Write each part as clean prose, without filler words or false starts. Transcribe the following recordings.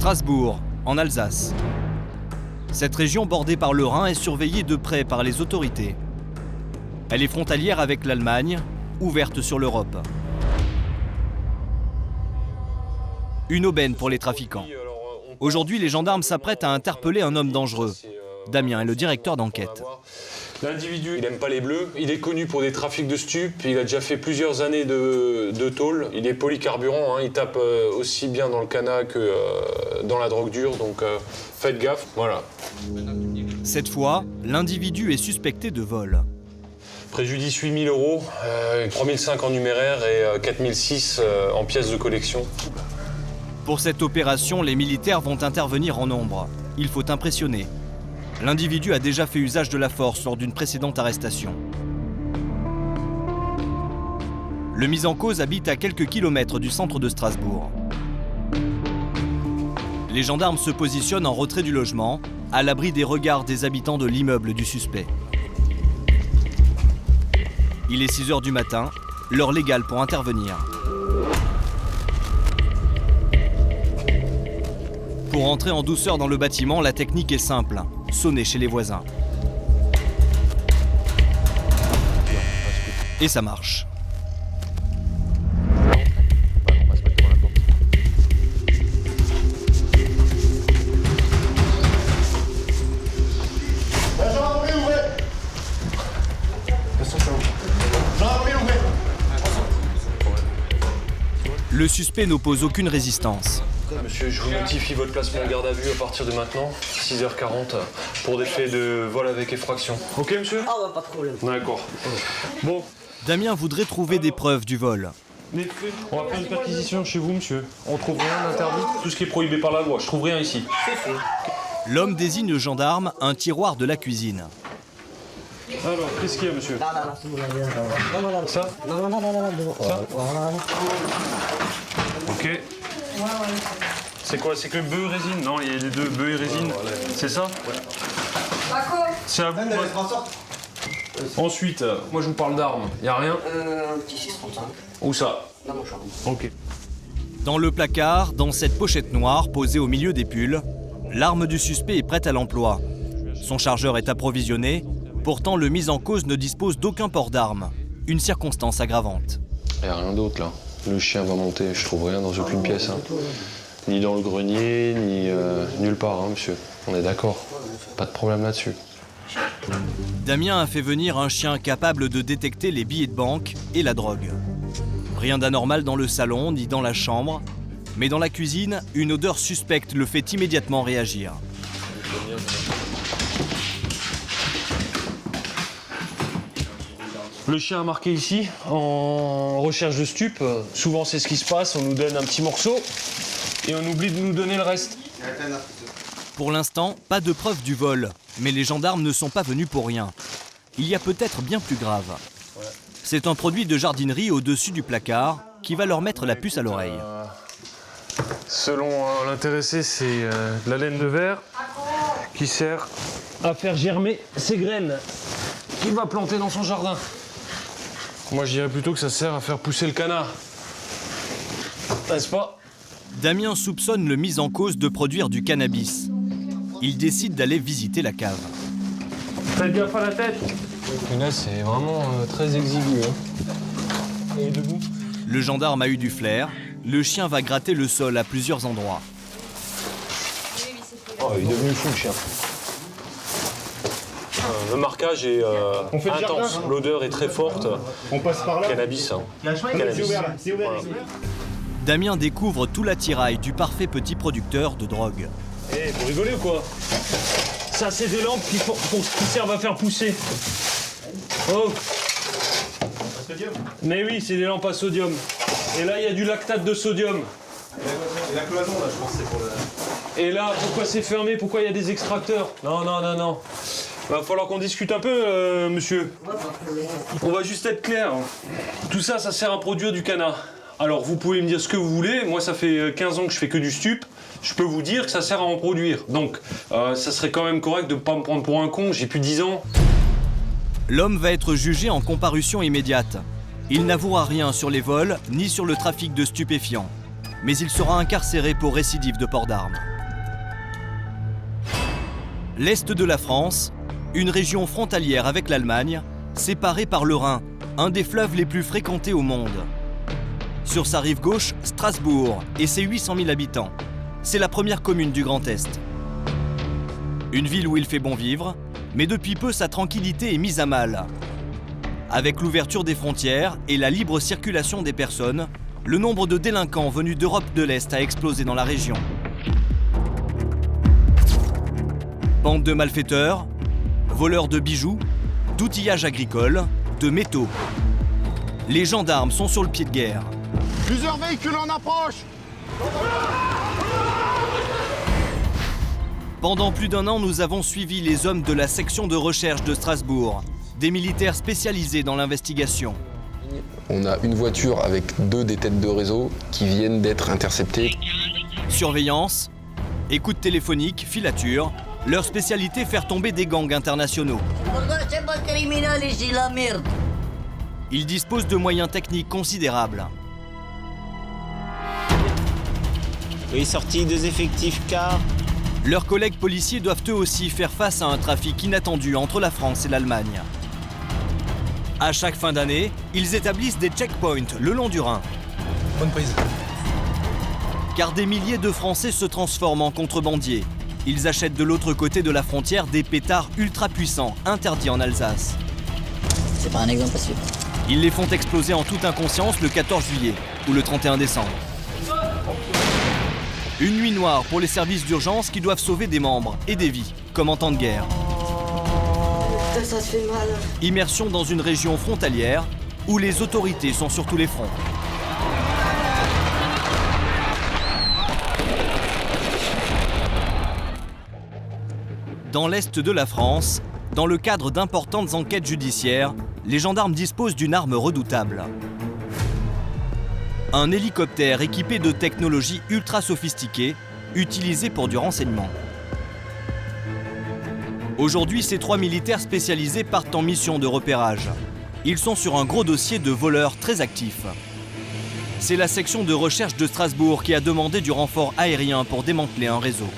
Strasbourg, en Alsace. Cette région bordée par le Rhin est surveillée de près par les autorités. Elle est frontalière avec l'Allemagne, ouverte sur l'Europe. Une aubaine pour les trafiquants. Aujourd'hui, les gendarmes s'apprêtent à interpeller un homme dangereux. Damien est le directeur d'enquête. L'individu, il n'aime pas les bleus, il est connu pour des trafics de stupes, il a déjà fait plusieurs années de tôle, il est polycarburant, il tape aussi bien dans le canard que dans la drogue dure, donc faites gaffe, voilà. Cette fois, l'individu est suspecté de vol. Préjudice 8 000 €, 3 500 en numéraire et 4 600 en pièces de collection. Pour cette opération, les militaires vont intervenir en nombre. Il faut impressionner. L'individu a déjà fait usage de la force lors d'une précédente arrestation. Le mis en cause habite à quelques kilomètres du centre de Strasbourg. Les gendarmes se positionnent en retrait du logement, à l'abri des regards des habitants de l'immeuble du suspect. Il est 6 h du matin, l'heure légale pour intervenir. Pour entrer en douceur dans le bâtiment, la technique est simple. Sonner chez les voisins. Et ça marche. Le suspect n'oppose aucune résistance. Monsieur, je vous notifie votre placement en garde à vue à partir de maintenant, 6 h 40, pour des faits de vol avec effraction. Ok, monsieur? Ah ouais, pas de problème. D'accord. Bon. Damien voudrait trouver des preuves du vol. On va faire une perquisition chez vous, monsieur. On trouve rien d'interdit, tout ce qui est prohibé par la loi. Je trouve rien ici. L'homme désigne au gendarme un tiroir de la cuisine. Alors, qu'est-ce qu'il y a, monsieur? Non, Ça? Non. Ça? Ok. C'est quoi? C'est que bœuf et résine? Non, il y a les deux, bœuf et résine. C'est ça? C'est à vous. Ensuite, moi je vous parle d'armes. Il n'y a rien? Un petit 635. Où ça? Dans mon chambre. Ok. Dans le placard, dans cette pochette noire posée au milieu des pulls, l'arme du suspect est prête à l'emploi. Son chargeur est approvisionné, pourtant le mis en cause ne dispose d'aucun port d'arme. Une circonstance aggravante. Il n'y a rien d'autre là. Le chien va monter, je trouve rien dans aucune pièce. Ni dans le grenier, ni nulle part, monsieur. On est d'accord. Pas de problème là-dessus. Damien a fait venir un chien capable de détecter les billets de banque et la drogue. Rien d'anormal dans le salon ni dans la chambre, mais dans la cuisine, une odeur suspecte le fait immédiatement réagir. Le chien a marqué ici, en recherche de stupes. Souvent c'est ce qui se passe, on nous donne un petit morceau et on oublie de nous donner le reste. Pour l'instant, pas de preuve du vol, mais les gendarmes ne sont pas venus pour rien. Il y a peut-être bien plus grave. C'est un produit de jardinerie au-dessus du placard qui va leur mettre la puce à l'oreille. Selon l'intéressé, c'est de la laine de verre qui sert à faire germer ses graines qu'il va planter dans son jardin. Moi, je dirais plutôt que ça sert à faire pousser le canard. N'est-ce pas? Damien soupçonne le mis en cause de produire du cannabis. Il décide d'aller visiter la cave. Faites gaffe à la tête. Là, c'est vraiment très exigu. Et debout. Le gendarme a eu du flair. Le chien va gratter le sol à plusieurs endroits. Oh, il est devenu fou, le chien. Le marquage est intense, l'odeur est très forte. On passe par là. Cannabis. C'est ouvert là, c'est ouvert. Damien découvre tout l'attirail du parfait petit producteur de drogue. Eh, vous rigolez ou quoi? Ça, c'est des lampes qui servent à faire pousser. Oh. Mais oui, c'est des lampes à sodium. Et là, il y a du lactate de sodium. Et la cloison là, je pense c'est pour le... Et là, pourquoi c'est fermé? Pourquoi il y a des extracteurs? Non. Va falloir qu'on discute un peu, monsieur. On va juste être clair. Tout ça, ça sert à produire du canard. Alors, vous pouvez me dire ce que vous voulez. Moi, ça fait 15 ans que je fais que du stup. Je peux vous dire que ça sert à en produire. Donc, ça serait quand même correct de ne pas me prendre pour un con. J'ai plus de 10 ans. L'homme va être jugé en comparution immédiate. Il n'avouera rien sur les vols ni sur le trafic de stupéfiants. Mais il sera incarcéré pour récidive de port d'armes. L'Est de la France, une région frontalière avec l'Allemagne, séparée par le Rhin, un des fleuves les plus fréquentés au monde. Sur sa rive gauche, Strasbourg et ses 800 000 habitants. C'est la première commune du Grand Est. Une ville où il fait bon vivre, mais depuis peu sa tranquillité est mise à mal. Avec l'ouverture des frontières et la libre circulation des personnes, le nombre de délinquants venus d'Europe de l'Est a explosé dans la région. Bandes de malfaiteurs, voleurs de bijoux, d'outillage agricole, de métaux. Les gendarmes sont sur le pied de guerre. Plusieurs véhicules en approche. Pendant plus d'1 an, nous avons suivi les hommes de la section de recherche de Strasbourg, des militaires spécialisés dans l'investigation. On a une voiture avec 2 des têtes de réseau qui viennent d'être interceptées. Surveillance, écoute téléphonique, filature, leur spécialité faire tomber des gangs internationaux. Ils disposent de moyens techniques considérables. Oui, sorti 2 effectifs car. Leurs collègues policiers doivent eux aussi faire face à un trafic inattendu entre la France et l'Allemagne. À chaque fin d'année, ils établissent des checkpoints le long du Rhin. Bonne prise. Car des milliers de Français se transforment en contrebandiers. Ils achètent de l'autre côté de la frontière des pétards ultra puissants, interdits en Alsace. C'est pas un exemple parce que... Ils les font exploser en toute inconscience le 14 juillet ou le 31 décembre. Une nuit noire pour les services d'urgence qui doivent sauver des membres et des vies, comme en temps de guerre. Putain, ça se fait mal. Immersion dans une région frontalière où les autorités sont sur tous les fronts. Dans l'est de la France, dans le cadre d'importantes enquêtes judiciaires, les gendarmes disposent d'une arme redoutable. Un hélicoptère équipé de technologies ultra sophistiquées, utilisé pour du renseignement. Aujourd'hui, ces 3 militaires spécialisés partent en mission de repérage. Ils sont sur un gros dossier de voleurs très actifs. C'est la section de recherche de Strasbourg qui a demandé du renfort aérien pour démanteler un réseau.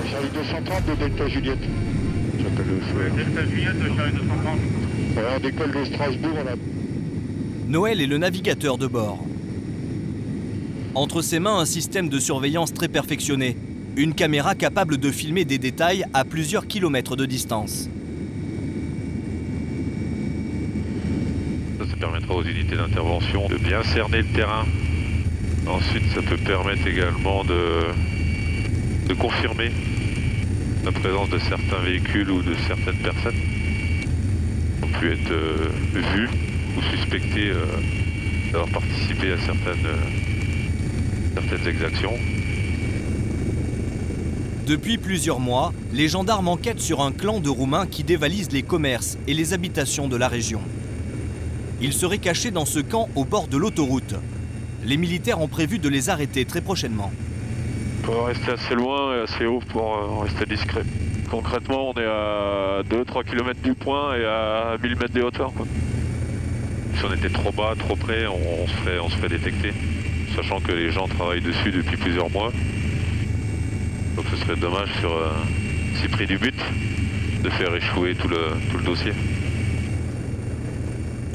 Charlie 230 de Delta Juliette. J'appelle le souhait. Delta Juliette de Charlie 230. On décolle de Strasbourg, on a... Noël est le navigateur de bord. Entre ses mains, un système de surveillance très perfectionné. Une caméra capable de filmer des détails à plusieurs kilomètres de distance. Ça permettra aux unités d'intervention de bien cerner le terrain. Ensuite, ça peut permettre également de confirmer la présence de certains véhicules ou de certaines personnes qui ont pu être vus ou suspectés d'avoir participé à certaines exactions. Depuis plusieurs mois, les gendarmes enquêtent sur un clan de Roumains qui dévalise les commerces et les habitations de la région. Ils seraient cachés dans ce camp au bord de l'autoroute. Les militaires ont prévu de les arrêter très prochainement. Il faut rester assez loin et assez haut pour rester discret. Concrètement, on est à 2-3 km du point et à 1000 mètres de hauteur, quoi. Si on était trop bas, trop près, on se ferait détecter, sachant que les gens travaillent dessus depuis plusieurs mois. Donc ce serait dommage sur si pris du but de faire échouer tout le dossier.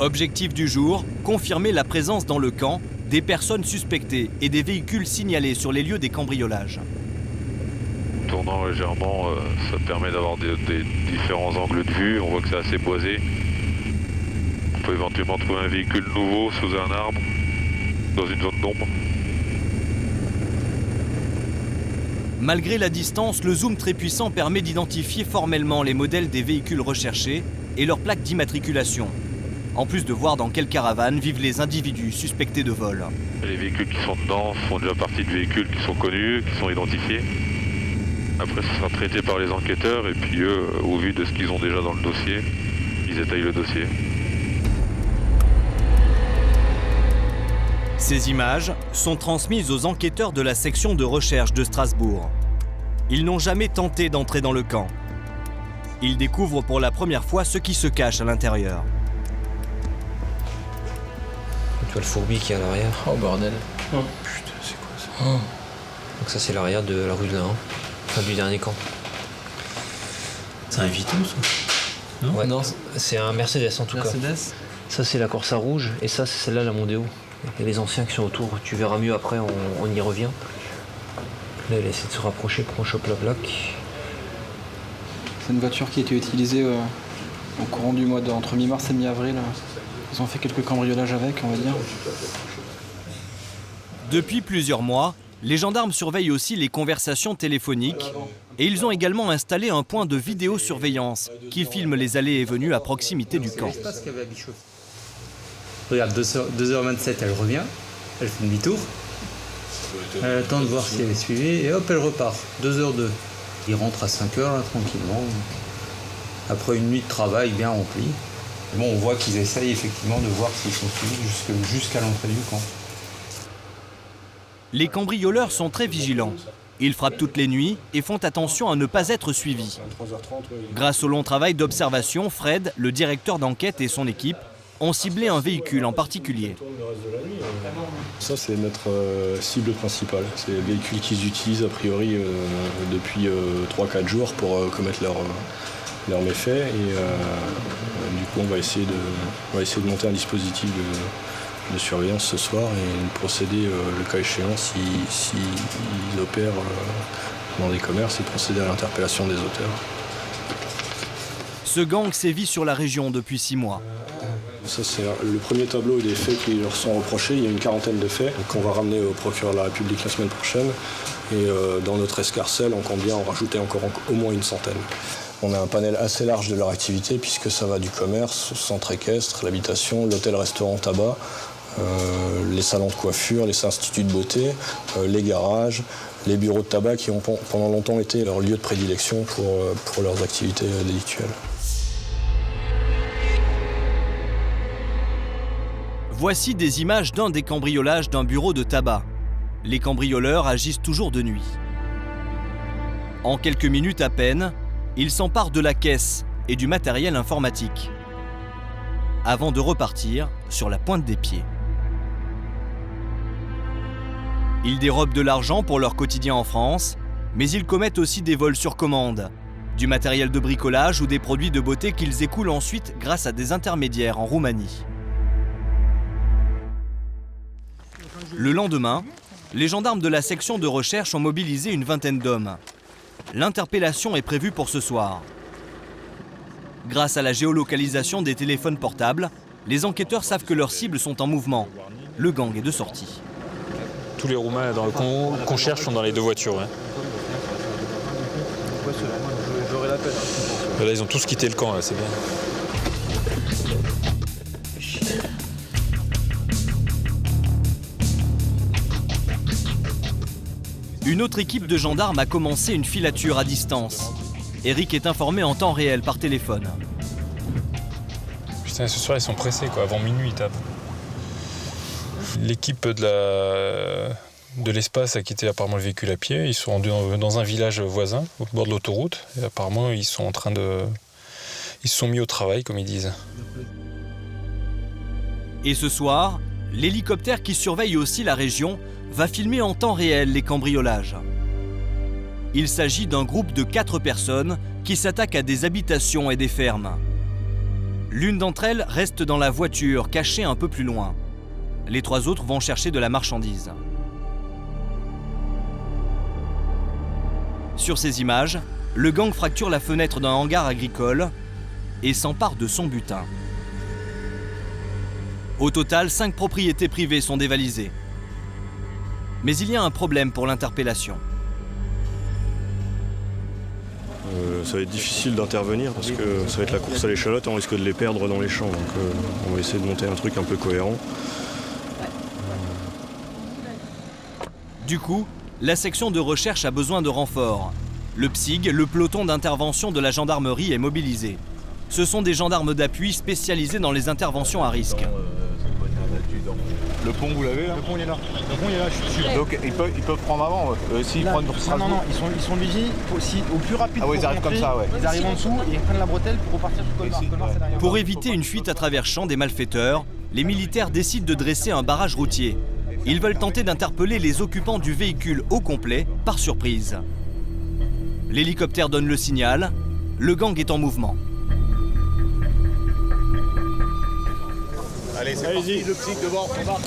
Objectif du jour, confirmer la présence dans le camp des personnes suspectées et des véhicules signalés sur les lieux des cambriolages. Tournant légèrement, ça permet d'avoir des différents angles de vue. On voit que c'est assez boisé. On peut éventuellement trouver un véhicule nouveau sous un arbre, dans une zone d'ombre. Malgré la distance, le zoom très puissant permet d'identifier formellement les modèles des véhicules recherchés et leurs plaques d'immatriculation. En plus de voir dans quelle caravane vivent les individus suspectés de vol. Les véhicules qui sont dedans font déjà partie de véhicules qui sont connus, qui sont identifiés. Après, ce sera traité par les enquêteurs et puis eux, au vu de ce qu'ils ont déjà dans le dossier, ils étayent le dossier. Ces images sont transmises aux enquêteurs de la section de recherche de Strasbourg. Ils n'ont jamais tenté d'entrer dans le camp. Ils découvrent pour la première fois ce qui se cache à l'intérieur. Tu vois le fourbi qui est à l'arrière. Oh bordel. Putain, c'est quoi ça? Donc ça c'est l'arrière de la rue de l'Ain. Enfin, du dernier camp. C'est un Vito, ça? Non, ouais, non, c'est un Mercedes en tout cas. Ça, c'est la Corsa rouge, et ça, c'est celle-là, la Mondeo. Et les anciens qui sont autour, tu verras mieux après, on y revient. Là, il essaie de se rapprocher pour qu'on chope la plaque. C'est une voiture qui a été utilisée au courant du mois entre mi-mars et mi-avril. Ils ont fait quelques cambriolages avec, on va dire. Depuis plusieurs mois, les gendarmes surveillent aussi les conversations téléphoniques et ils ont également installé un point de vidéosurveillance qui filme les allées et venues à proximité du camp. Regarde, 2h27, elle revient, elle fait demi-tour. Elle attend de voir si elle est suivie et hop, elle repart. 2h02. Il rentre à 5h là, tranquillement. Après une nuit de travail bien remplie. Bon, on voit qu'ils essayent effectivement de voir s'ils sont suivis jusqu'à l'entrée du camp. Les cambrioleurs sont très vigilants. Ils frappent toutes les nuits et font attention à ne pas être suivis. Grâce au long travail d'observation, Fred, le directeur d'enquête et son équipe ont ciblé un véhicule en particulier. Ça, c'est notre cible principale. C'est le véhicule qu'ils utilisent a priori depuis 3-4 jours pour commettre leurs méfaits. Et du coup, on va essayer de monter un dispositif de surveillance ce soir et procéder, le cas échéant, s'ils opèrent dans des commerces, et procéder à l'interpellation des auteurs. Ce gang sévit sur la région depuis 6 mois. Ça, c'est le premier tableau des faits qui leur sont reprochés. Il y a une quarantaine de faits qu'on va ramener au procureur de la République la semaine prochaine. Et dans notre escarcelle, on compte bien en rajouter encore au moins une centaine. On a un panel assez large de leur activité puisque ça va du commerce, centre équestre, l'habitation, l'hôtel-restaurant tabac, les salons de coiffure, les instituts de beauté, les garages, les bureaux de tabac qui ont pendant longtemps été leur lieu de prédilection pour leurs activités délictuelles. Voici des images d'un des cambriolages d'un bureau de tabac. Les cambrioleurs agissent toujours de nuit. En quelques minutes à peine, ils s'emparent de la caisse et du matériel informatique, avant de repartir sur la pointe des pieds. Ils dérobent de l'argent pour leur quotidien en France, mais ils commettent aussi des vols sur commande, du matériel de bricolage ou des produits de beauté qu'ils écoulent ensuite grâce à des intermédiaires en Roumanie. Le lendemain, les gendarmes de la section de recherche ont mobilisé une vingtaine d'hommes. L'interpellation est prévue pour ce soir. Grâce à la géolocalisation des téléphones portables, les enquêteurs savent que leurs cibles sont en mouvement. Le gang est de sortie. Tous les Roumains qu'on cherche sont dans les deux voitures. Ouais. Là, ils ont tous quitté le camp, c'est bien. Une autre équipe de gendarmes a commencé une filature à distance. Eric est informé en temps réel par téléphone. Putain, ce soir ils sont pressés quoi, avant minuit ils tapent. L'équipe de l'espace a quitté apparemment le véhicule à pied. Ils sont rendus dans un village voisin, au bord de l'autoroute. Et apparemment ils sont ils se sont mis au travail comme ils disent. Et ce soir, l'hélicoptère qui surveille aussi la région va filmer en temps réel les cambriolages. Il s'agit d'un groupe de 4 personnes qui s'attaquent à des habitations et des fermes. L'une d'entre elles reste dans la voiture, cachée un peu plus loin. Les 3 autres vont chercher de la marchandise. Sur ces images, le gang fracture la fenêtre d'un hangar agricole et s'empare de son butin. Au total, 5 propriétés privées sont dévalisées. Mais il y a un problème pour l'interpellation. Ça va être difficile d'intervenir parce que ça va être la course à l'échalote et on risque de les perdre dans les champs. Donc on va essayer de monter un truc un peu cohérent. Du coup, la section de recherche a besoin de renforts. Le PSIG, le peloton d'intervention de la gendarmerie, est mobilisé. Ce sont des gendarmes d'appui spécialisés dans les interventions à risque. Le pont, vous l'avez là? Le pont, il est là. Le pont, il est là, je suis sûr. Donc ils peuvent prendre avant. S'ils prennent pour Strasbourg. Non, ils sont vigiles. Au plus rapide. Ah oui, ils arrivent comme ça, ouais. Ils arrivent en dessous et ils prennent la bretelle pour repartir du Colmar. Pour éviter une fuite à travers champs des malfaiteurs, les militaires décident de dresser un barrage routier. Ils veulent tenter d'interpeller les occupants du véhicule au complet par surprise. L'hélicoptère donne le signal, le gang est en mouvement. Allez, c'est parti, le psych devant, on va.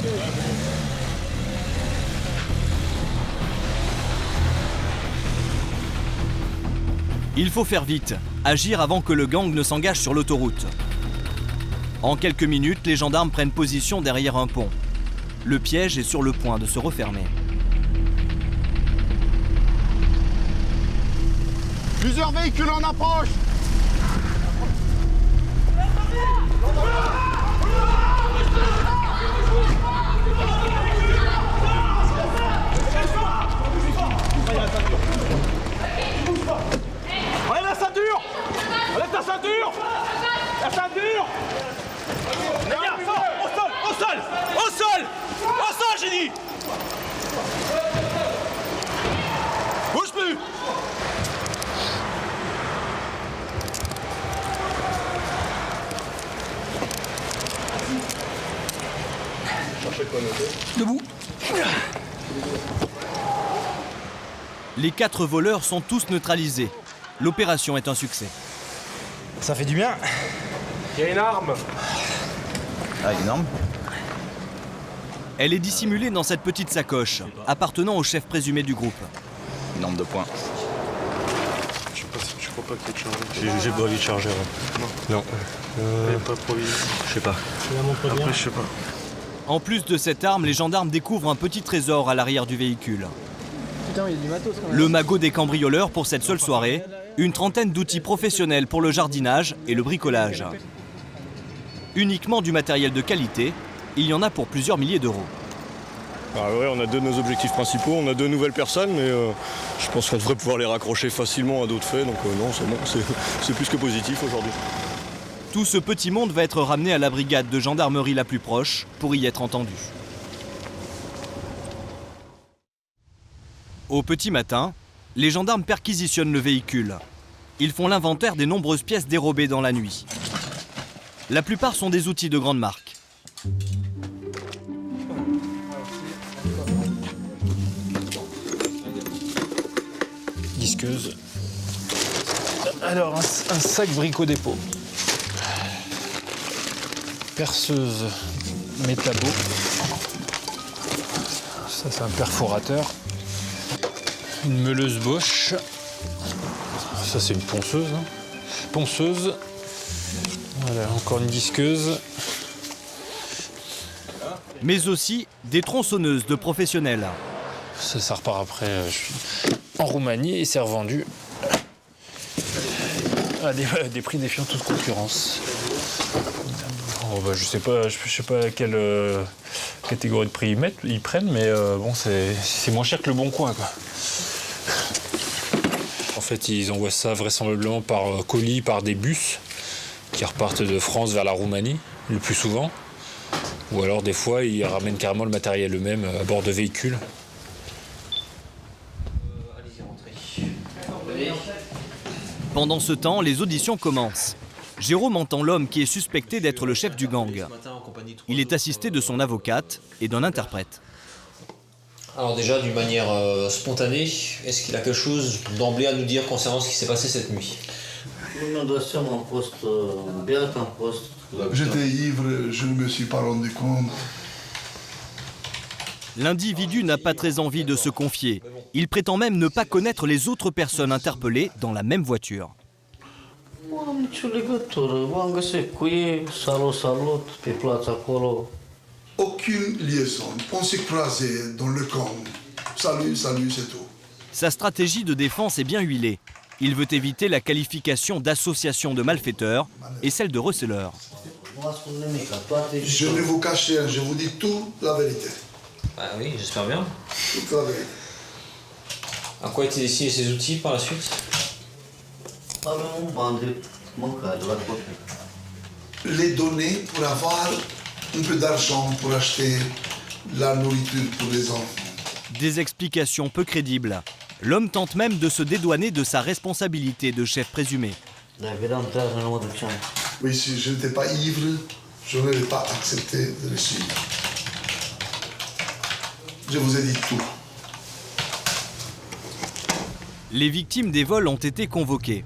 Il faut faire vite, agir avant que le gang ne s'engage sur l'autoroute. En quelques minutes, les gendarmes prennent position derrière un pont. Le piège est sur le point de se refermer. Plusieurs véhicules en approche. Enlève la ceinture! Enlève ta ceinture! La ceinture! Regarde, au sol! Au sol! Au sol! Au sol, j'ai dit! Bouge plus! Debout. Les 4 voleurs sont tous neutralisés. L'opération est un succès. Ça fait du bien. Il y a une arme. Ah, énorme. Elle est dissimulée dans cette petite sacoche, appartenant au chef présumé du groupe. Une arme de poing. Je crois pas qu'il y ait de chargeur. J'ai pas envie de charger. Non. Pas provisoire. Je sais pas. Après, je sais pas. En plus de cette arme, les gendarmes découvrent un petit trésor à l'arrière du véhicule. Putain, il y a du matos quand même. Le magot des cambrioleurs pour cette seule soirée, une trentaine d'outils professionnels pour le jardinage et le bricolage. Uniquement du matériel de qualité, il y en a pour plusieurs milliers d'euros. Ah ouais, on a 2 de nos objectifs principaux, on a 2 nouvelles personnes, mais je pense qu'on devrait pouvoir les raccrocher facilement à d'autres faits, donc non, c'est bon, c'est plus que positif aujourd'hui. Tout ce petit monde va être ramené à la brigade de gendarmerie la plus proche pour y être entendu. Au petit matin, les gendarmes perquisitionnent le véhicule. Ils font l'inventaire des nombreuses pièces dérobées dans la nuit. La plupart sont des outils de grande marque. Disqueuse. Alors, un sac brico-dépôt. Perceuse métabo. Ça, c'est un perforateur. Une meuleuse Bosch. Ça, c'est une ponceuse. Ponceuse. Voilà, encore une disqueuse. Mais aussi des tronçonneuses de professionnels. Ça repart après. Je suis en Roumanie et c'est revendu à des prix défiant toute concurrence. Oh, bah, je sais pas quelle catégorie de prix ils prennent, mais bon, c'est moins cher que le Bon Coin, quoi. En fait, ils envoient ça vraisemblablement par colis, par des bus qui repartent de France vers la Roumanie, le plus souvent. Ou alors, des fois, ils ramènent carrément le matériel eux-mêmes à bord de véhicules. Pendant ce temps, les auditions commencent. Jérôme entend l'homme qui est suspecté d'être le chef du gang. Il est assisté de son avocate et d'un interprète. Alors déjà, d'une manière spontanée, est-ce qu'il a quelque chose d'emblée à nous dire concernant ce qui s'est passé cette nuit? J'étais ivre, je ne me suis pas rendu compte. L'individu n'a pas très envie de se confier. Il prétend même ne pas connaître les autres personnes interpellées dans la même voiture. Aucune liaison. On s'est croisés dans le camp. Salut, salut, c'est tout. Sa stratégie de défense est bien huilée. Il veut éviter la qualification d'association de malfaiteurs et celle de receleurs. Je ne vous cache rien, je vous dis toute la vérité. Bah oui, j'espère bien. Toute la vérité. À quoi étaient destinés ces outils par la suite? Les donner pour avoir un peu d'argent pour acheter la nourriture pour les enfants. Des explications peu crédibles. L'homme tente même de se dédouaner de sa responsabilité de chef présumé. Oui, si je n'étais pas ivre, je n'aurais pas accepté de le suivre. Je vous ai dit tout. Les victimes des vols ont été convoquées.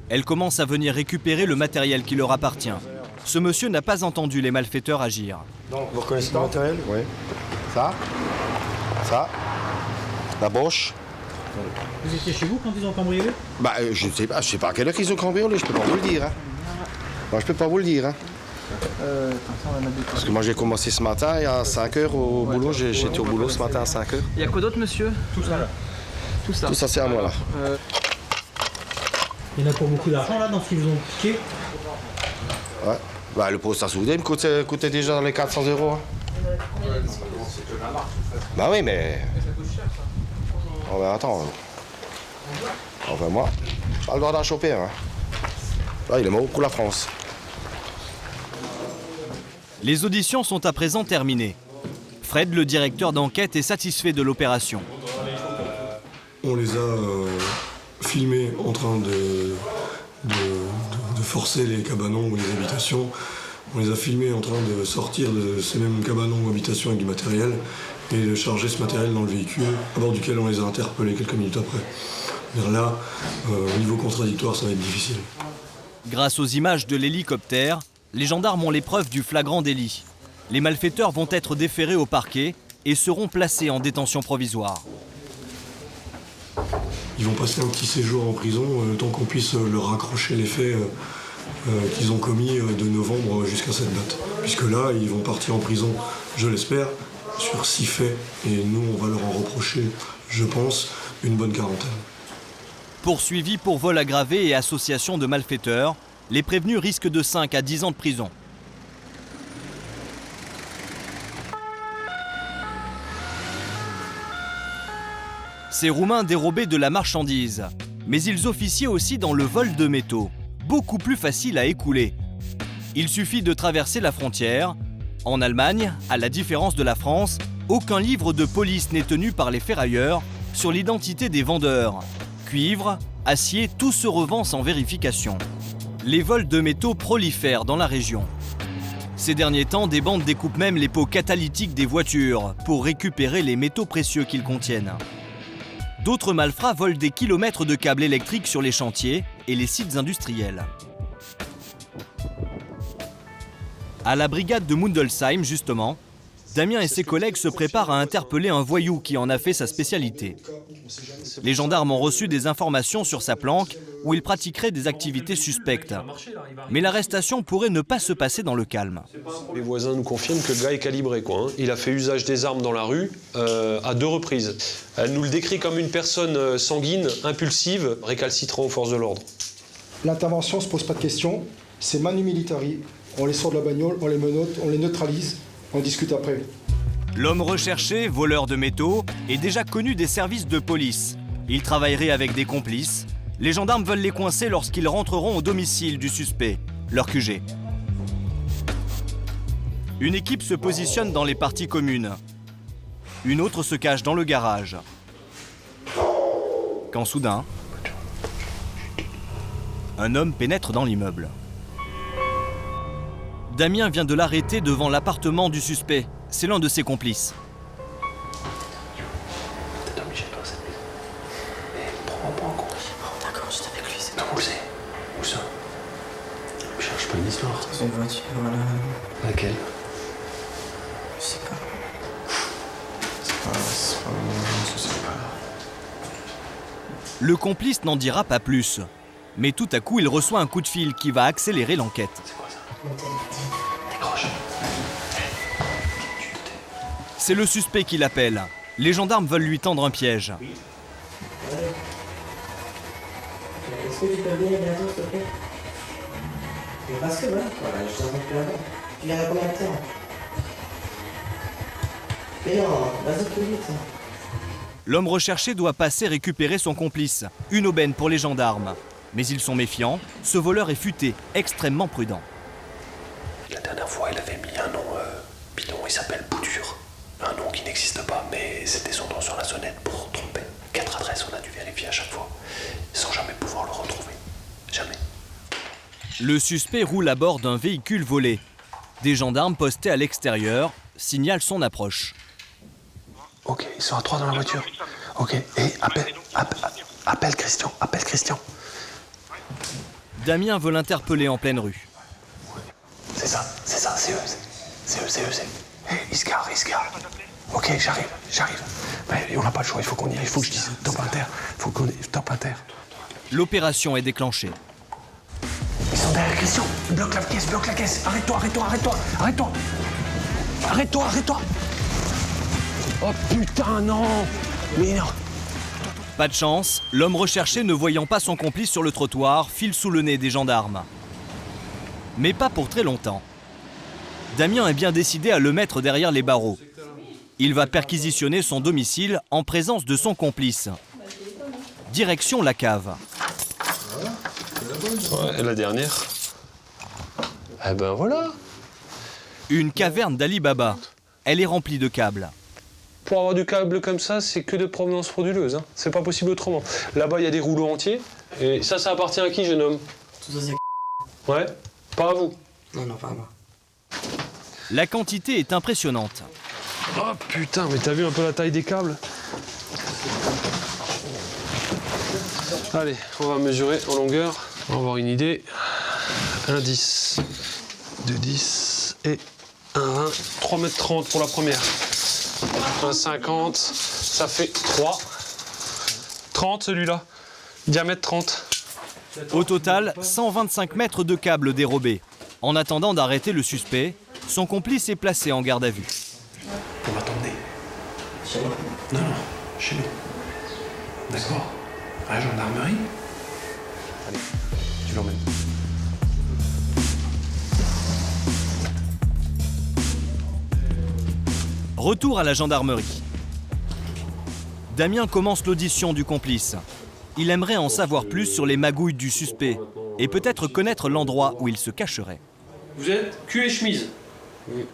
Elles commencent à venir récupérer le matériel qui leur appartient. Ce monsieur n'a pas entendu les malfaiteurs agir. Vous reconnaissez le matériel? Oui. Ça, la broche. Vous étiez chez vous quand ils ont cambriolé? Bah, je sais pas à quelle heure ils ont cambriolé, je peux pas vous le dire. Hein. Moi, je peux pas vous le dire. Hein. Parce que moi, j'ai commencé ce matin et à 5h au boulot. J'étais au boulot ce matin à 5h. Il y a quoi d'autre, monsieur? Tout ça là. Tout ça. Tout ça, c'est à moi là. Il y en a pour beaucoup d'argent là dans ce qu'ils vous ont piqué? Ouais. Bah, le poste à souder me coûtait déjà les 400 €. Hein. Bah oui, mais. Oh, bah, attends. Enfin, moi, pas le droit d'en choper. Hein. Là, il est mort pour la France. Les auditions sont à présent terminées. Fred, le directeur d'enquête, est satisfait de l'opération. On les a filmés en train de forcer les cabanons ou les habitations. On les a filmés en train de sortir de ces mêmes cabanons ou habitations avec du matériel et de charger ce matériel dans le véhicule, à bord duquel on les a interpellés quelques minutes après. Là, au niveau contradictoire, ça va être difficile. Grâce aux images de l'hélicoptère, les gendarmes ont les preuves du flagrant délit. Les malfaiteurs vont être déférés au parquet et seront placés en détention provisoire. Ils vont passer un petit séjour en prison, le temps qu'on puisse leur raccrocher les faits qu'ils ont commis de novembre jusqu'à cette date. Puisque là, ils vont partir en prison, je l'espère, sur 6 faits. Et nous, on va leur en reprocher, je pense, une bonne quarantaine. Poursuivis pour vol aggravé et association de malfaiteurs, les prévenus risquent de 5 à 10 ans de prison. Ces Roumains dérobaient de la marchandise, mais ils officiaient aussi dans le vol de métaux, beaucoup plus facile à écouler. Il suffit de traverser la frontière. En Allemagne, à la différence de la France, aucun livre de police n'est tenu par les ferrailleurs sur l'identité des vendeurs. Cuivre, acier, tout se revend sans vérification. Les vols de métaux prolifèrent dans la région. Ces derniers temps, des bandes découpent même les pots catalytiques des voitures pour récupérer les métaux précieux qu'ils contiennent. D'autres malfrats volent des kilomètres de câbles électriques sur les chantiers et les sites industriels. À la brigade de Mundelsheim, justement, Damien et ses collègues se préparent à interpeller un voyou qui en a fait sa spécialité. Les gendarmes ont reçu des informations sur sa planque où il pratiquerait des activités suspectes. Mais l'arrestation pourrait ne pas se passer dans le calme. Les voisins nous confirment que le gars est calibré, quoi. Il a fait usage des armes dans la rue à 2 reprises. Elle nous le décrit comme une personne sanguine, impulsive, récalcitrant aux forces de l'ordre. L'intervention ne se pose pas de questions, c'est manu militari. On les sort de la bagnole, on les menotte, on les neutralise, on discute après. L'homme recherché, voleur de métaux, est déjà connu des services de police. Il travaillerait avec des complices. Les gendarmes veulent les coincer lorsqu'ils rentreront au domicile du suspect, leur QG. Une équipe se positionne dans les parties communes. Une autre se cache dans le garage. Quand soudain, un homme pénètre dans l'immeuble. Damien vient de l'arrêter devant l'appartement du suspect. C'est l'un de ses complices. T'as dormi chez toi cette nuit. Mais prends-moi pas en compte. Oh, d'accord, j'étais avec lui, c'est tout. On le sait. Où ça? Je cherche pas une histoire. C'est une voiture, voilà. Laquelle? Je sais pas. Le complice n'en dira pas plus. Mais tout à coup, il reçoit un coup de fil qui va accélérer l'enquête. C'est quoi ça? Décroche. C'est le suspect qui l'appelle. Les gendarmes veulent lui tendre un piège. Est-ce que tu peux venir bientôt, s'il te plaît? Parce que voilà, je t'en prie là-bas. Tu viens à combien de temps? Mais non, vas-y plus vite. L'homme recherché doit passer récupérer son complice. Une aubaine pour les gendarmes. Mais ils sont méfiants. Ce voleur est futé, extrêmement prudent. La dernière fois, il avait mis un nom bidon, il s'appelle Bouture. Un nom qui n'existe pas, mais c'était son nom sur la sonnette pour tromper. 4 adresses, on a dû vérifier à chaque fois, sans jamais pouvoir le retrouver. Jamais. Le suspect roule à bord d'un véhicule volé. Des gendarmes postés à l'extérieur signalent son approche. Ok, ils sont à 3 dans la voiture. Ok, et Appelle Christian, appelle Christian. Damien veut l'interpeller en pleine rue. C'est ça, c'est eux. C'est eux. Hé, Iscar. Ok, j'arrive. Mais on n'a pas le choix, il faut qu'on y aille, il faut que je dise top inter. Top inter. L'opération est déclenchée. Ils sont derrière Christian, bloque la caisse. Arrête-toi. Oh putain, non. Mais non. Pas de chance, l'homme recherché, ne voyant pas son complice sur le trottoir, file sous le nez des gendarmes. Mais pas pour très longtemps. Damien est bien décidé à le mettre derrière les barreaux. Il va perquisitionner son domicile en présence de son complice. Direction la cave. Ouais, et la dernière. Eh ben voilà. Une caverne d'Ali Baba. Elle est remplie de câbles. Pour avoir du câble comme ça, c'est que de provenance frauduleuse. Hein. C'est pas possible autrement. Là-bas, il y a des rouleaux entiers. Et ça appartient à qui, jeune homme? Ouais, pas à vous. Non, pas à moi. La quantité est impressionnante. Oh putain, mais t'as vu un peu la taille des câbles? Allez, on va mesurer en longueur. On va avoir une idée. Un 10, 2 10 et un 20. 3,30 m pour la première. 1,50, ça fait 3. 30 celui-là. Diamètre 30. Au total, 125 mètres de câbles dérobés. En attendant d'arrêter le suspect, son complice est placé en garde à vue. On va t'emmener. Chez moi? Non, chez nous. D'accord. À la gendarmerie. Allez, tu l'emmènes. Retour à la gendarmerie. Damien commence l'audition du complice. Il aimerait en savoir plus sur les magouilles du suspect et peut-être connaître l'endroit où il se cacherait. Vous êtes cul et chemise.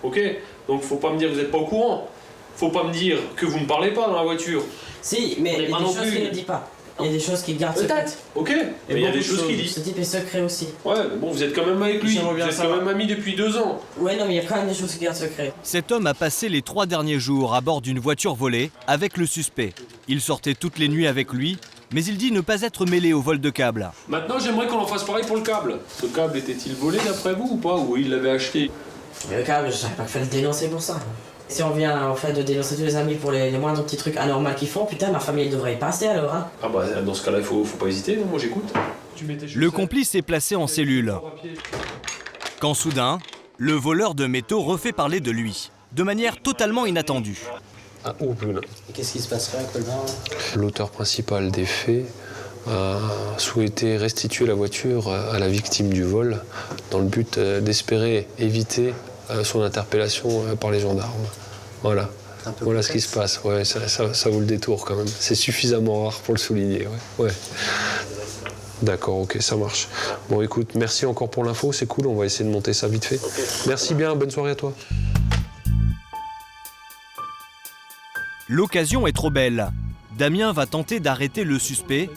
Ok, donc faut pas me dire que vous n'êtes pas au courant. Faut pas me dire que vous ne parlez pas dans la voiture. Si, mais il y a des choses qu'il ne dit pas. Il y a des choses qu'il garde secrètes. Ok, mais il y a des choses qu'il dit. Ce type est secret aussi. Ouais, mais bon, vous êtes quand même avec lui. Vous êtes quand même amis depuis 2 ans. Ouais, non, mais il y a quand même des choses qu'il garde secrètes. Cet homme a passé les 3 derniers jours à bord d'une voiture volée avec le suspect. Il sortait toutes les nuits avec lui, mais il dit ne pas être mêlé au vol de câbles. Maintenant, j'aimerais qu'on en fasse pareil pour le câble. Ce câble était-il volé d'après vous ou pas? Ou il l'avait acheté? Mais le câble, je savais pas qu'il fallait le dénoncer pour ça. Si on vient en fait de dénoncer tous les amis pour les moindres petits trucs anormaux qu'ils font, putain, ma famille elle devrait y passer alors, hein. Ah bah dans ce cas-là, faut pas hésiter, moi j'écoute. Le complice est placé en cellule. Quand soudain, le voleur de métaux refait parler de lui, de manière totalement inattendue. Ah, oh, là. Qu'est-ce qui se passerait avec Colmar? L'auteur principal des faits a souhaité restituer la voiture à la victime du vol dans le but d'espérer éviter son interpellation par les gendarmes. Voilà. Voilà ce qui se passe. Ouais, ça vaut le détour quand même. C'est suffisamment rare pour le souligner. Ouais. D'accord, ok, ça marche. Bon, écoute, merci encore pour l'info, c'est cool, on va essayer de monter ça vite fait. Merci bien, bonne soirée à toi. L'occasion est trop belle. Damien va tenter d'arrêter le suspect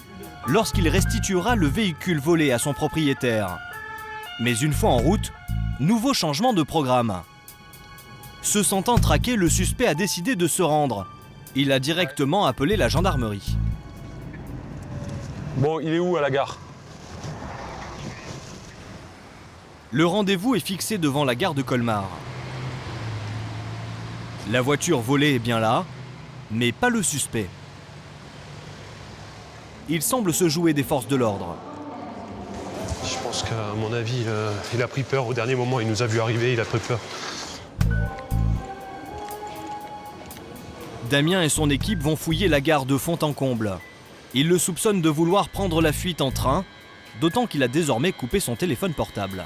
lorsqu'il restituera le véhicule volé à son propriétaire. Mais une fois en route, nouveau changement de programme. Se sentant traqué, le suspect a décidé de se rendre. Il a directement appelé la gendarmerie. Bon, il est où à la gare? Le rendez-vous est fixé devant la gare de Colmar. La voiture volée est bien là, mais pas le suspect. Il semble se jouer des forces de l'ordre. Je pense qu'à mon avis, il a pris peur au dernier moment. Il nous a vu arriver, il a pris peur. Damien et son équipe vont fouiller la gare de fond en comble. Ils le soupçonnent de vouloir prendre la fuite en train, d'autant qu'il a désormais coupé son téléphone portable.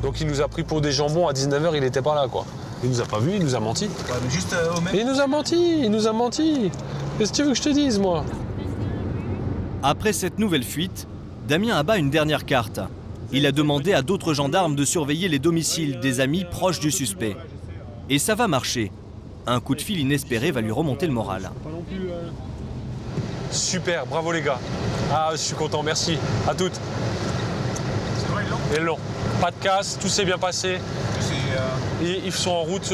Donc il nous a pris pour des jambons à 19h, il était pas là quoi. Il nous a pas vus, il nous a menti. Ouais, mais juste au même. Il nous a menti. Qu'est-ce que tu veux que je te dise moi? Après cette nouvelle fuite, Damien abat une dernière carte. Il a demandé à d'autres gendarmes de surveiller les domiciles des amis proches du suspect. Et ça va marcher. Un coup de fil inespéré va lui remonter le moral. Super, bravo les gars. Ah, je suis content, merci. À toutes. Et long. Pas de casse, tout s'est bien passé. Ils sont en route,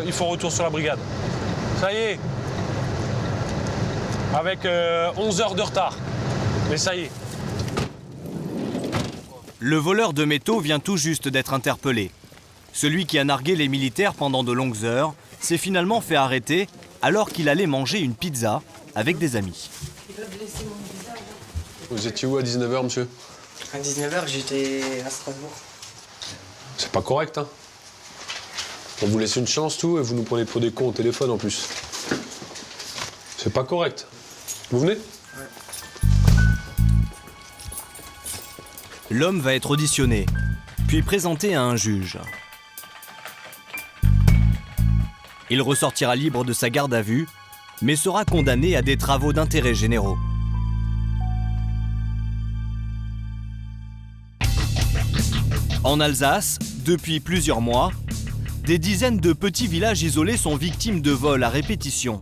ils font retour sur la brigade. Ça y est. Avec 11 heures de retard. Mais ça y est. Le voleur de métaux vient tout juste d'être interpellé. Celui qui a nargué les militaires pendant de longues heures s'est finalement fait arrêter alors qu'il allait manger une pizza avec des amis. Vous étiez où à 19h, monsieur? À 19h, j'étais à Strasbourg. C'est pas correct, hein. On vous laisse une chance, tout, et vous nous prenez pour des cons au téléphone, en plus. C'est pas correct. Vous venez? L'homme va être auditionné, puis présenté à un juge. Il ressortira libre de sa garde à vue, mais sera condamné à des travaux d'intérêt généraux. En Alsace, depuis plusieurs mois, des dizaines de petits villages isolés sont victimes de vols à répétition.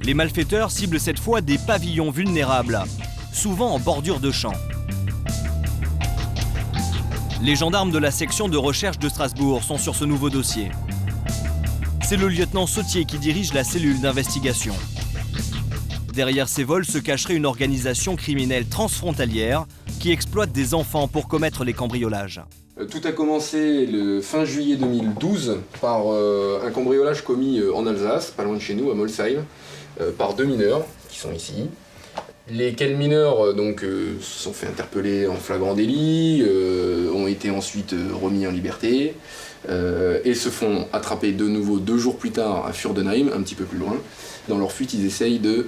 Les malfaiteurs ciblent cette fois des pavillons vulnérables, souvent en bordure de champs. Les gendarmes de la section de recherche de Strasbourg sont sur ce nouveau dossier. C'est le lieutenant Sautier qui dirige la cellule d'investigation. Derrière ces vols se cacherait une organisation criminelle transfrontalière qui exploite des enfants pour commettre les cambriolages. Tout a commencé le fin juillet 2012 par un cambriolage commis en Alsace, pas loin de chez nous, à Molsheim, par 2 mineurs qui sont ici. Lesquels mineurs se sont fait interpeller en flagrant délit, ont été ensuite remis en liberté et se font attraper de nouveau 2 jours plus tard à Fürdenheim, un petit peu plus loin. Dans leur fuite, ils essayent de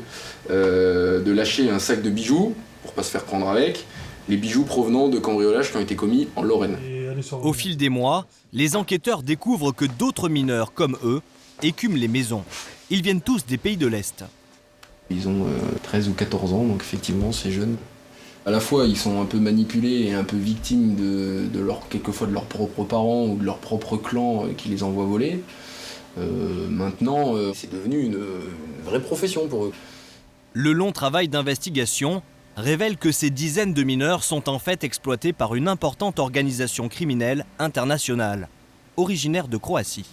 lâcher un sac de bijoux pour pas se faire prendre avec, les bijoux provenant de cambriolages qui ont été commis en Lorraine. Au fil des mois, les enquêteurs découvrent que d'autres mineurs comme eux écument les maisons. Ils viennent tous des pays de l'Est. Ils ont 13 ou 14 ans, donc effectivement, c'est jeune. À la fois, ils sont un peu manipulés et un peu victimes quelquefois de leurs propres parents ou de leur propre clan qui les envoie voler. Maintenant, c'est devenu une vraie profession pour eux. Le long travail d'investigation révèle que ces dizaines de mineurs sont en fait exploités par une importante organisation criminelle internationale, originaire de Croatie.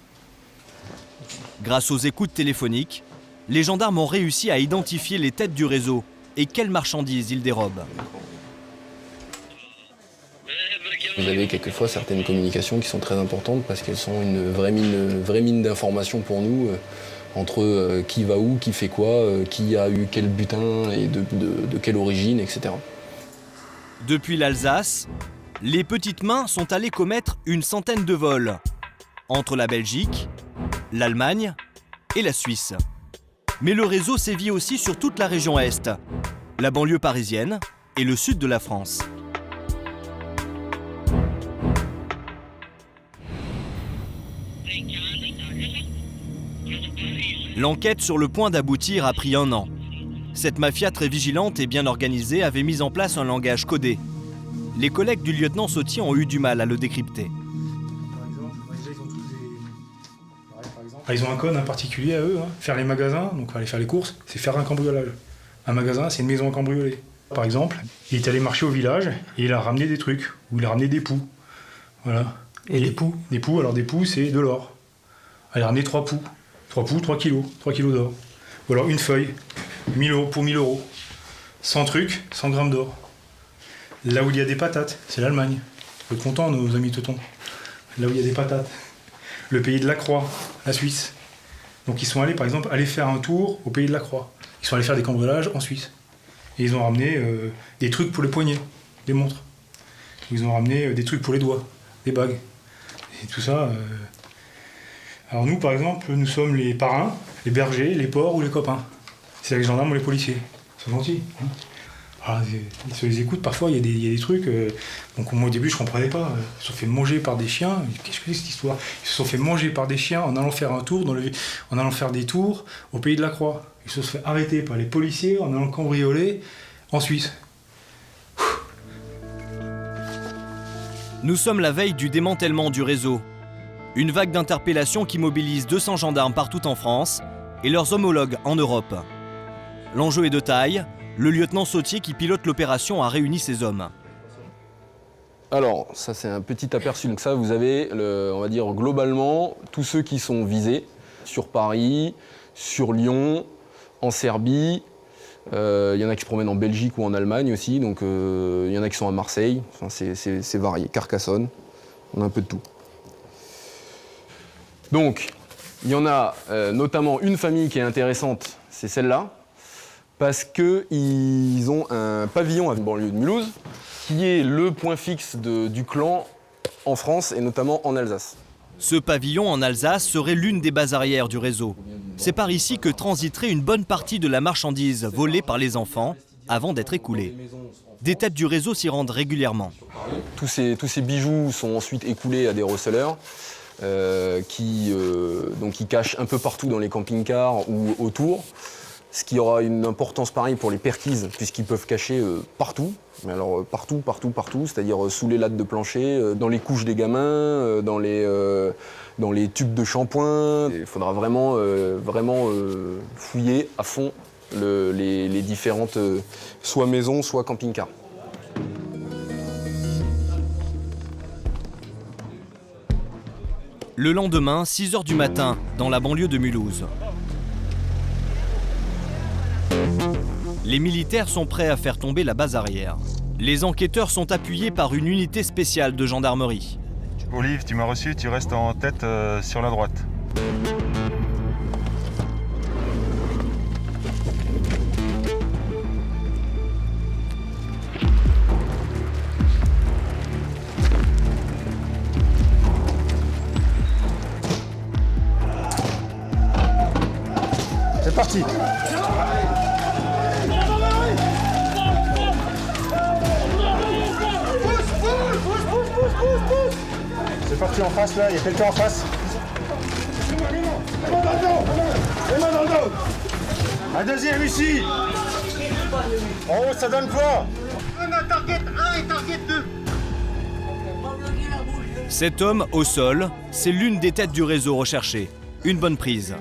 Grâce aux écoutes téléphoniques, les gendarmes ont réussi à identifier les têtes du réseau et quelles marchandises ils dérobent. Vous avez quelquefois certaines communications qui sont très importantes parce qu'elles sont une vraie mine d'informations pour nous, entre qui va où, qui fait quoi, qui a eu quel butin et de quelle origine, etc. Depuis l'Alsace, les petites mains sont allées commettre une centaine de vols entre la Belgique, l'Allemagne et la Suisse. Mais le réseau sévit aussi sur toute la région Est, la banlieue parisienne et le sud de la France. L'enquête sur le point d'aboutir a pris 1 an. Cette mafia très vigilante et bien organisée avait mis en place un langage codé. Les collègues du lieutenant Sautier ont eu du mal à le décrypter. Ils ont un code en particulier à eux. Faire les magasins, donc aller faire les courses, c'est faire un cambriolage. Un magasin, c'est une maison à cambrioler. Par exemple, il est allé marcher au village et il a ramené des trucs, ou il a ramené des poux. Voilà. Et des poux? Des poux, alors des poux, c'est de l'or. Il a ramené 3 poux. 3 poux, 3 kilos d'or. Ou alors une feuille, 1000 euros pour 1000 euros. 100 trucs, 100 grammes d'or. Là où il y a des patates, c'est l'Allemagne. Faut être content, nos amis teutons. Là où il y a des patates. Le pays de la Croix, la Suisse. Donc ils sont allés, par exemple, faire un tour au pays de la Croix. Ils sont allés faire des cambriolages en Suisse. Et ils ont ramené des trucs pour les poignets, des montres. Ils ont ramené des trucs pour les doigts, des bagues. Et tout ça... Alors nous, par exemple, nous sommes les parrains, les bergers, les porcs ou les copains. C'est les gendarmes ou les policiers. Ils sont gentils. Alors, sur les écoutes, parfois, il y a des trucs... donc moi, au début, je ne comprenais pas. Ils se sont fait manger par des chiens. Qu'est-ce que c'est cette histoire? Ils se sont fait manger par des chiens en allant faire un tour, en allant faire des tours au pays de la Croix. Ils se sont fait arrêter par les policiers en allant cambrioler en Suisse. Nous sommes la veille du démantèlement du réseau. Une vague d'interpellations qui mobilise 200 gendarmes partout en France et leurs homologues en Europe. L'enjeu est de taille. Le lieutenant Sautier qui pilote l'opération a réuni ses hommes. Alors, ça c'est un petit aperçu. Donc ça, vous avez, on va dire globalement, tous ceux qui sont visés sur Paris, sur Lyon, en Serbie. Il y en a qui se promènent en Belgique ou en Allemagne aussi, donc il y en a qui sont à Marseille. Enfin, c'est varié. Carcassonne, on a un peu de tout. Donc, il y en a notamment une famille qui est intéressante, c'est celle-là, parce qu'ils ont un pavillon à la banlieue de Mulhouse, qui est le point fixe du clan en France et notamment en Alsace. Ce pavillon en Alsace serait l'une des bases arrières du réseau. C'est par ici que transiterait une bonne partie de la marchandise volée par les enfants avant d'être écoulée. Des têtes du réseau s'y rendent régulièrement. Tous ces bijoux sont ensuite écoulés à des receleurs qui cachent un peu partout dans les camping-cars ou autour. Ce qui aura une importance pareille pour les perquises, puisqu'ils peuvent cacher partout. Mais alors partout, c'est-à-dire sous les lattes de plancher, dans les couches des gamins, dans les tubes de shampoing. Il faudra vraiment fouiller à fond les différentes, soit maisons, soit camping-cars. Le lendemain, 6h du matin, dans la banlieue de Mulhouse. Les militaires sont prêts à faire tomber la base arrière. Les enquêteurs sont appuyés par une unité spéciale de gendarmerie. Olive, tu m'as reçu, tu restes en tête sur la droite. C'est parti. C'est parti en face là, il y a quelqu'un en face. Les mains dans le dos. Un deuxième ici. En haut, ça donne quoi? On a target 1 et target 2. Cet homme, au sol, c'est l'une des têtes du réseau recherché. Une bonne prise.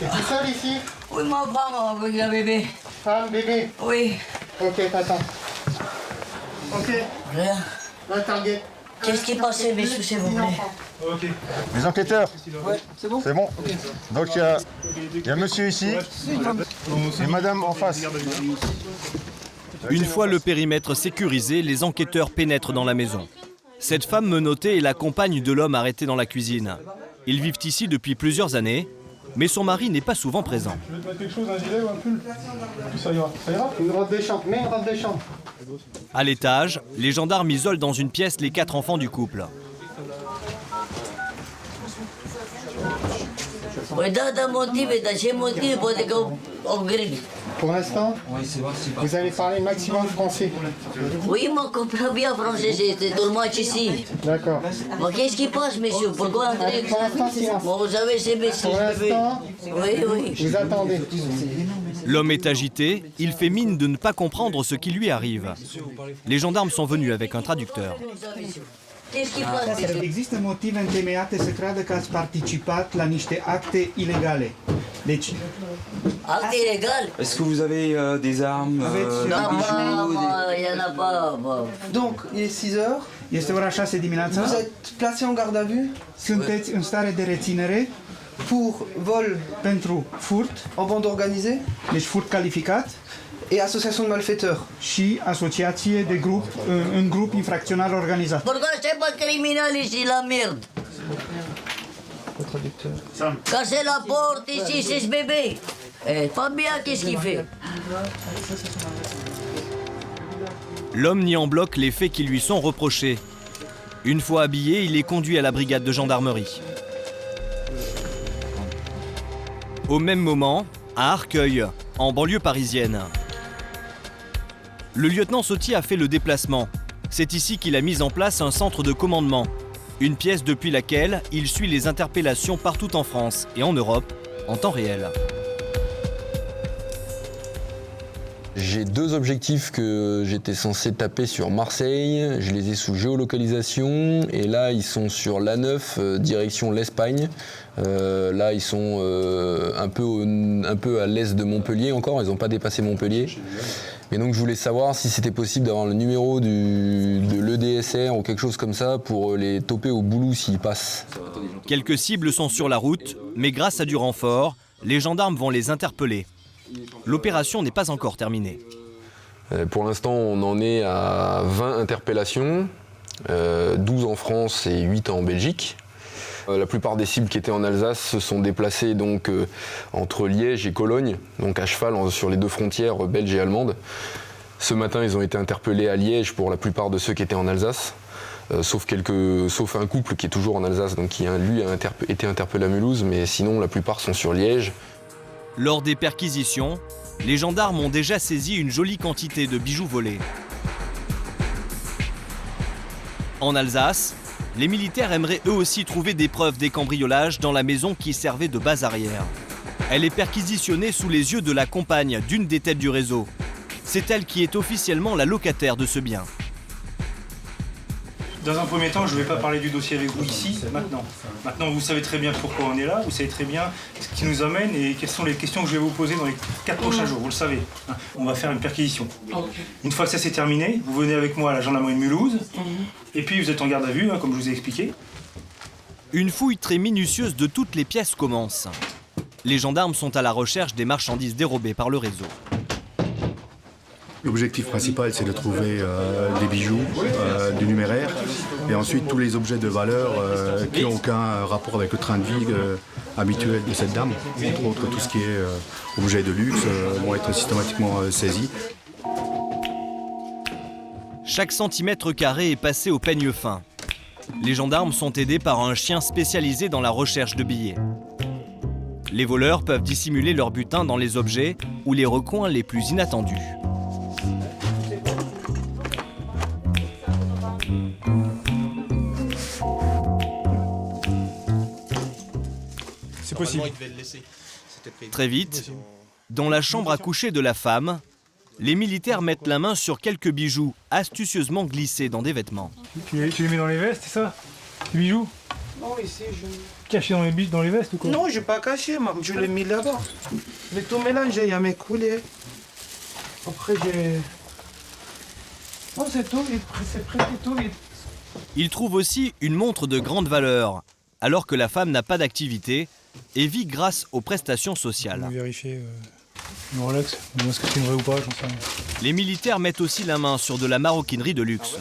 Es-tu seul ici? Oui, mon femme avec la bébé. Femme, bébé? Oui. Ok, t'attends. Ok. Rien. Là, target. Qu'est-ce qui est passé, messieurs, s'il vous plaît? Ok. Les enquêteurs? Ouais, c'est bon? C'est bon. Donc il y a monsieur ici et madame en face. Une fois le périmètre sécurisé, les enquêteurs pénètrent dans la maison. Cette femme menottée est la compagne de l'homme arrêté dans la cuisine. Ils vivent ici depuis plusieurs années, mais son mari n'est pas souvent présent. Je vais te mettre quelque chose, un gilet ou un pull? Ça ira. Ça ira? Une robe de chambre. Mets une robe de chambre. À l'étage, les gendarmes isolent dans une pièce les 4 enfants du couple. Pour l'instant, vous allez parler maximum français. Oui, on comprend bien français, c'est tout le monde ici. D'accord. Mais qu'est-ce qui passe, messieurs? Pourquoi André? Pour l'instant, silence. Bon, vous savez, c'est messieurs. Pour l'instant, oui. Vous attendez. L'homme est agité, il fait mine de ne pas comprendre ce qui lui arrive. Les gendarmes sont venus avec un traducteur. Există motive întemeiate să creadă că ați participat la niște acte ilegale. Deci... Acte illégal? Est-ce que vous avez des armes? Non, il n'y en a pas. Donc, il est 6 heures. Este ora 6 dimineața. Vous êtes placé en garde à vue? Sunteți în stare de reținere pour vol pentru furt en bande organisée, deci furt calificat, et association de malfaiteurs și asociație de grup în grup infracțional organizat. Pourquoi c'est pas criminel ici, la merde? Cassez la porte ici, c'est ce bébé. Eh, pas bien, qu'est-ce qu'il fait? L'homme nie en bloc les faits qui lui sont reprochés. Une fois habillé, il est conduit à la brigade de gendarmerie. Au même moment, à Arcueil, en banlieue parisienne. Le lieutenant Sautier a fait le déplacement. C'est ici qu'il a mis en place un centre de commandement. Une pièce depuis laquelle il suit les interpellations partout en France et en Europe, en temps réel. J'ai 2 objectifs que j'étais censé taper sur Marseille. Je les ai sous géolocalisation et là ils sont sur l'A9 direction l'Espagne. Là ils sont un peu à l'est de Montpellier encore, ils n'ont pas dépassé Montpellier. Et donc je voulais savoir si c'était possible d'avoir le numéro de l'EDSR ou quelque chose comme ça pour les toper au boulot s'ils passent. Quelques cibles sont sur la route, mais grâce à du renfort, les gendarmes vont les interpeller. L'opération n'est pas encore terminée. Pour l'instant, on en est à 20 interpellations, 12 en France et 8 en Belgique. La plupart des cibles qui étaient en Alsace se sont déplacées donc, entre Liège et Cologne, donc à cheval sur les deux frontières belges et allemandes. Ce matin, ils ont été interpellés à Liège pour la plupart de ceux qui étaient en Alsace, sauf un couple qui est toujours en Alsace, donc qui lui a été interpellé à Mulhouse, mais sinon la plupart sont sur Liège. Lors des perquisitions, les gendarmes ont déjà saisi une jolie quantité de bijoux volés. En Alsace, les militaires aimeraient eux aussi trouver des preuves des cambriolages dans la maison qui servait de base arrière. Elle est perquisitionnée sous les yeux de la compagne d'une des têtes du réseau. C'est elle qui est officiellement la locataire de ce bien. Dans un premier temps, je ne vais pas parler du dossier avec vous ici, maintenant. Maintenant, vous savez très bien pourquoi on est là, vous savez très bien ce qui nous amène et quelles sont les questions que je vais vous poser dans les 4 prochains jours, vous le savez. On va faire une perquisition. Une fois que ça c'est terminé, vous venez avec moi à la gendarmerie de Mulhouse, et puis vous êtes en garde à vue, comme je vous ai expliqué. Une fouille très minutieuse de toutes les pièces commence. Les gendarmes sont à la recherche des marchandises dérobées par le réseau. L'objectif principal, c'est de trouver des bijoux, du numéraire, et ensuite tous les objets de valeur qui n'ont aucun rapport avec le train de vie habituel de cette dame. Entre autres, tout ce qui est objet de luxe vont être systématiquement saisis. Chaque centimètre carré est passé au peigne fin. Les gendarmes sont aidés par un chien spécialisé dans la recherche de billets. Les voleurs peuvent dissimuler leur butin dans les objets ou les recoins les plus inattendus. C'est possible. Très vite, dans la chambre à coucher de la femme, les militaires mettent la main sur quelques bijoux astucieusement glissés dans des vêtements. Tu les mets dans les vestes, c'est ça? Les bijoux? Non, ici, je... Cachés dans les vestes ou quoi? Non, je n'ai pas caché, je l'ai mis là-bas. J'ai tout mélangé, il y a mes coulées. Après, j'ai... Non, c'est tout vite, c'est presque tout vite. Ils trouvent aussi une montre de grande valeur, alors que la femme n'a pas d'activité et vit grâce aux prestations sociales. On va vérifier le Rolex, est-ce que c'est vrai ou pas, j'en sais rien. Les militaires mettent aussi la main sur de la maroquinerie de luxe.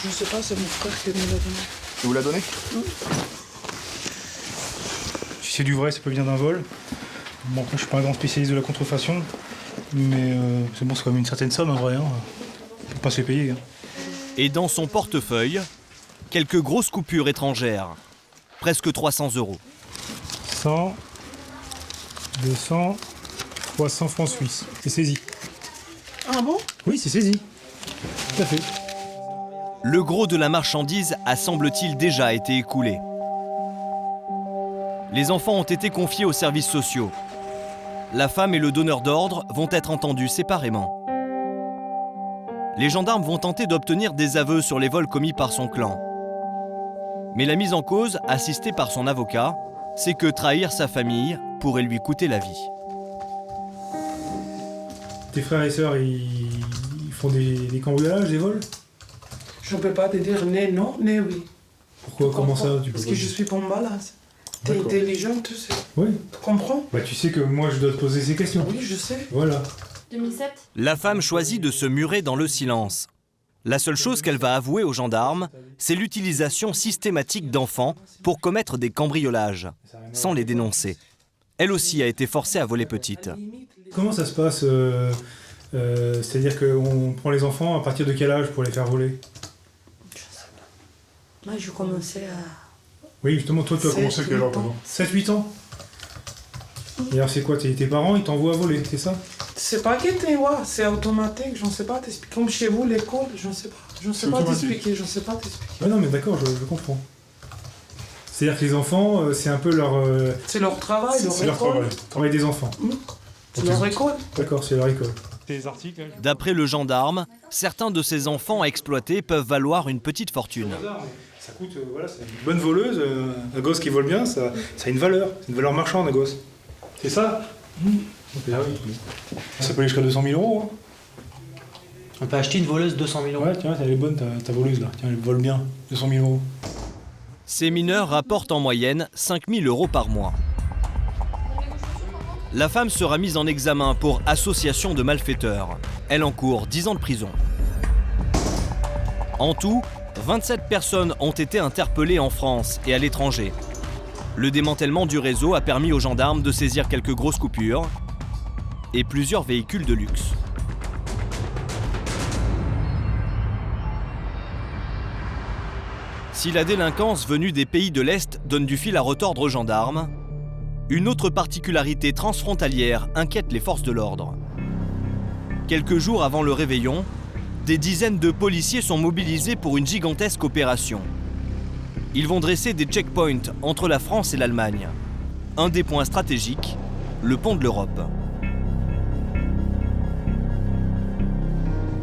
Je sais pas, c'est mon frère qui me l'a donné. Tu vous l'a donné? Si c'est du vrai, ça peut venir d'un vol. Bon, après, je suis pas un grand spécialiste de la contrefaçon, mais c'est bon, c'est quand même une certaine somme en vrai. Faut pas se les payer. Et dans son portefeuille, quelques grosses coupures étrangères. Presque 300 €. 100, 200, 300 francs suisses. C'est saisi. Ah bon? Oui, c'est saisi. Tout à fait. Le gros de la marchandise a, semble-t-il, déjà été écoulé. Les enfants ont été confiés aux services sociaux. La femme et le donneur d'ordre vont être entendus séparément. Les gendarmes vont tenter d'obtenir des aveux sur les vols commis par son clan. Mais la mise en cause, assistée par son avocat, c'est que trahir sa famille pourrait lui coûter la vie. Tes frères et sœurs, ils font des cambriolages, des vols? Je ne peux pas te dire non, mais oui. Pourquoi? Comment ça? Parce que je suis pas malade. T'es intelligent, tu sais. Oui. Tu comprends? Bah tu sais que moi je dois te poser ces questions. Oui, je sais. Voilà. 2007. La femme choisit de se murer dans le silence. La seule chose qu'elle va avouer aux gendarmes, c'est l'utilisation systématique d'enfants pour commettre des cambriolages, sans les dénoncer. Elle aussi a été forcée à voler petite. Comment ça se passe c'est-à-dire qu'on prend les enfants à partir de quel âge pour les faire voler? Moi, je commençais à... Oui, justement, toi, tu as commencé à quel âge? 7-8 ans. Et alors, c'est quoi? Tes parents, ils t'envoient à voler, c'est ça? C'est pas que tu vois, c'est automatique, je ne sais pas t'expliquer. Comme chez vous, l'école, je ne sais pas. Je ne sais pas t'expliquer, je ne sais pas t'expliquer. Ouais, non, mais d'accord, je comprends. C'est-à-dire que les enfants, c'est un peu leur... C'est leur travail, leur école. C'est leur travail, le travail des enfants. C'est leur école. D'accord, c'est leur école. Articles. D'après le gendarme, certains de ces enfants exploités peuvent valoir une petite fortune. Ça coûte, voilà, c'est une bonne voleuse, un gosse qui vole bien, ça a une valeur marchande, un gosse. C'est ça? Ah oui. Ça peut aller jusqu'à 200 000 €. On peut acheter une voleuse 200 000 €. Ouais, tiens, elle est bonne ta voleuse là, tiens, elle vole bien, 200 000 €. Ces mineurs rapportent en moyenne 5 000 € par mois. La femme sera mise en examen pour association de malfaiteurs. Elle encourt 10 ans de prison. En tout, 27 personnes ont été interpellées en France et à l'étranger. Le démantèlement du réseau a permis aux gendarmes de saisir quelques grosses coupures et plusieurs véhicules de luxe. Si la délinquance venue des pays de l'Est donne du fil à retordre aux gendarmes, une autre particularité transfrontalière inquiète les forces de l'ordre. Quelques jours avant le réveillon, des dizaines de policiers sont mobilisés pour une gigantesque opération. Ils vont dresser des checkpoints entre la France et l'Allemagne. Un des points stratégiques, le pont de l'Europe.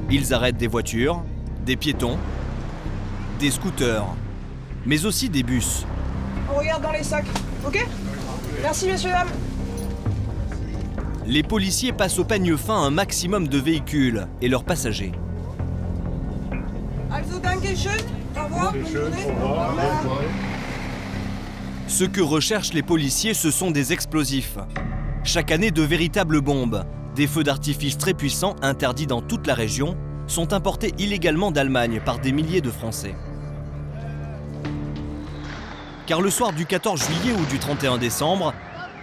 Ils arrêtent des voitures, des piétons, des scooters, mais aussi des bus. On regarde dans les sacs, ok? Merci messieurs, dames. Les policiers passent au peigne fin un maximum de véhicules et leurs passagers. Also dankeschön. Au revoir. Ce que recherchent les policiers, ce sont des explosifs. Chaque année, de véritables bombes, des feux d'artifice très puissants interdits dans toute la région, sont importés illégalement d'Allemagne par des milliers de Français. Car le soir du 14 juillet ou du 31 décembre,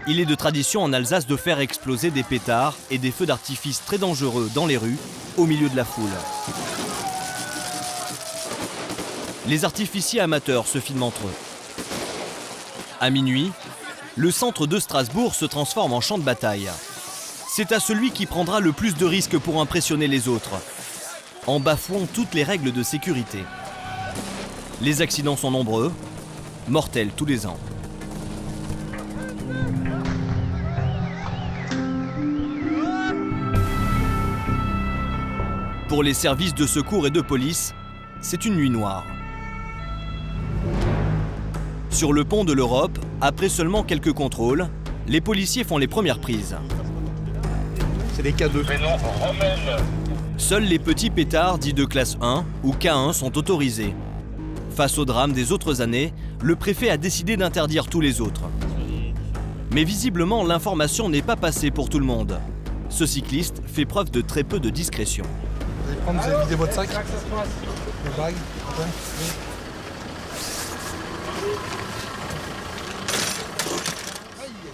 il est de tradition en Alsace de faire exploser des pétards et des feux d'artifice très dangereux dans les rues, au milieu de la foule. Les artificiers amateurs se filment entre eux. À minuit, le centre de Strasbourg se transforme en champ de bataille. C'est à celui qui prendra le plus de risques pour impressionner les autres, en bafouant toutes les règles de sécurité. Les accidents sont nombreux, mortels tous les ans. Pour les services de secours et de police, c'est une nuit noire. Sur le pont de l'Europe, après seulement quelques contrôles, les policiers font les premières prises. C'est des K2. Seuls les petits pétards dits de classe 1 ou K1 sont autorisés. Face au drame des autres années, le préfet a décidé d'interdire tous les autres. Mais visiblement, l'information n'est pas passée pour tout le monde. Ce cycliste fait preuve de très peu de discrétion. Vous avez vidé votre sac? La bague? Ouais.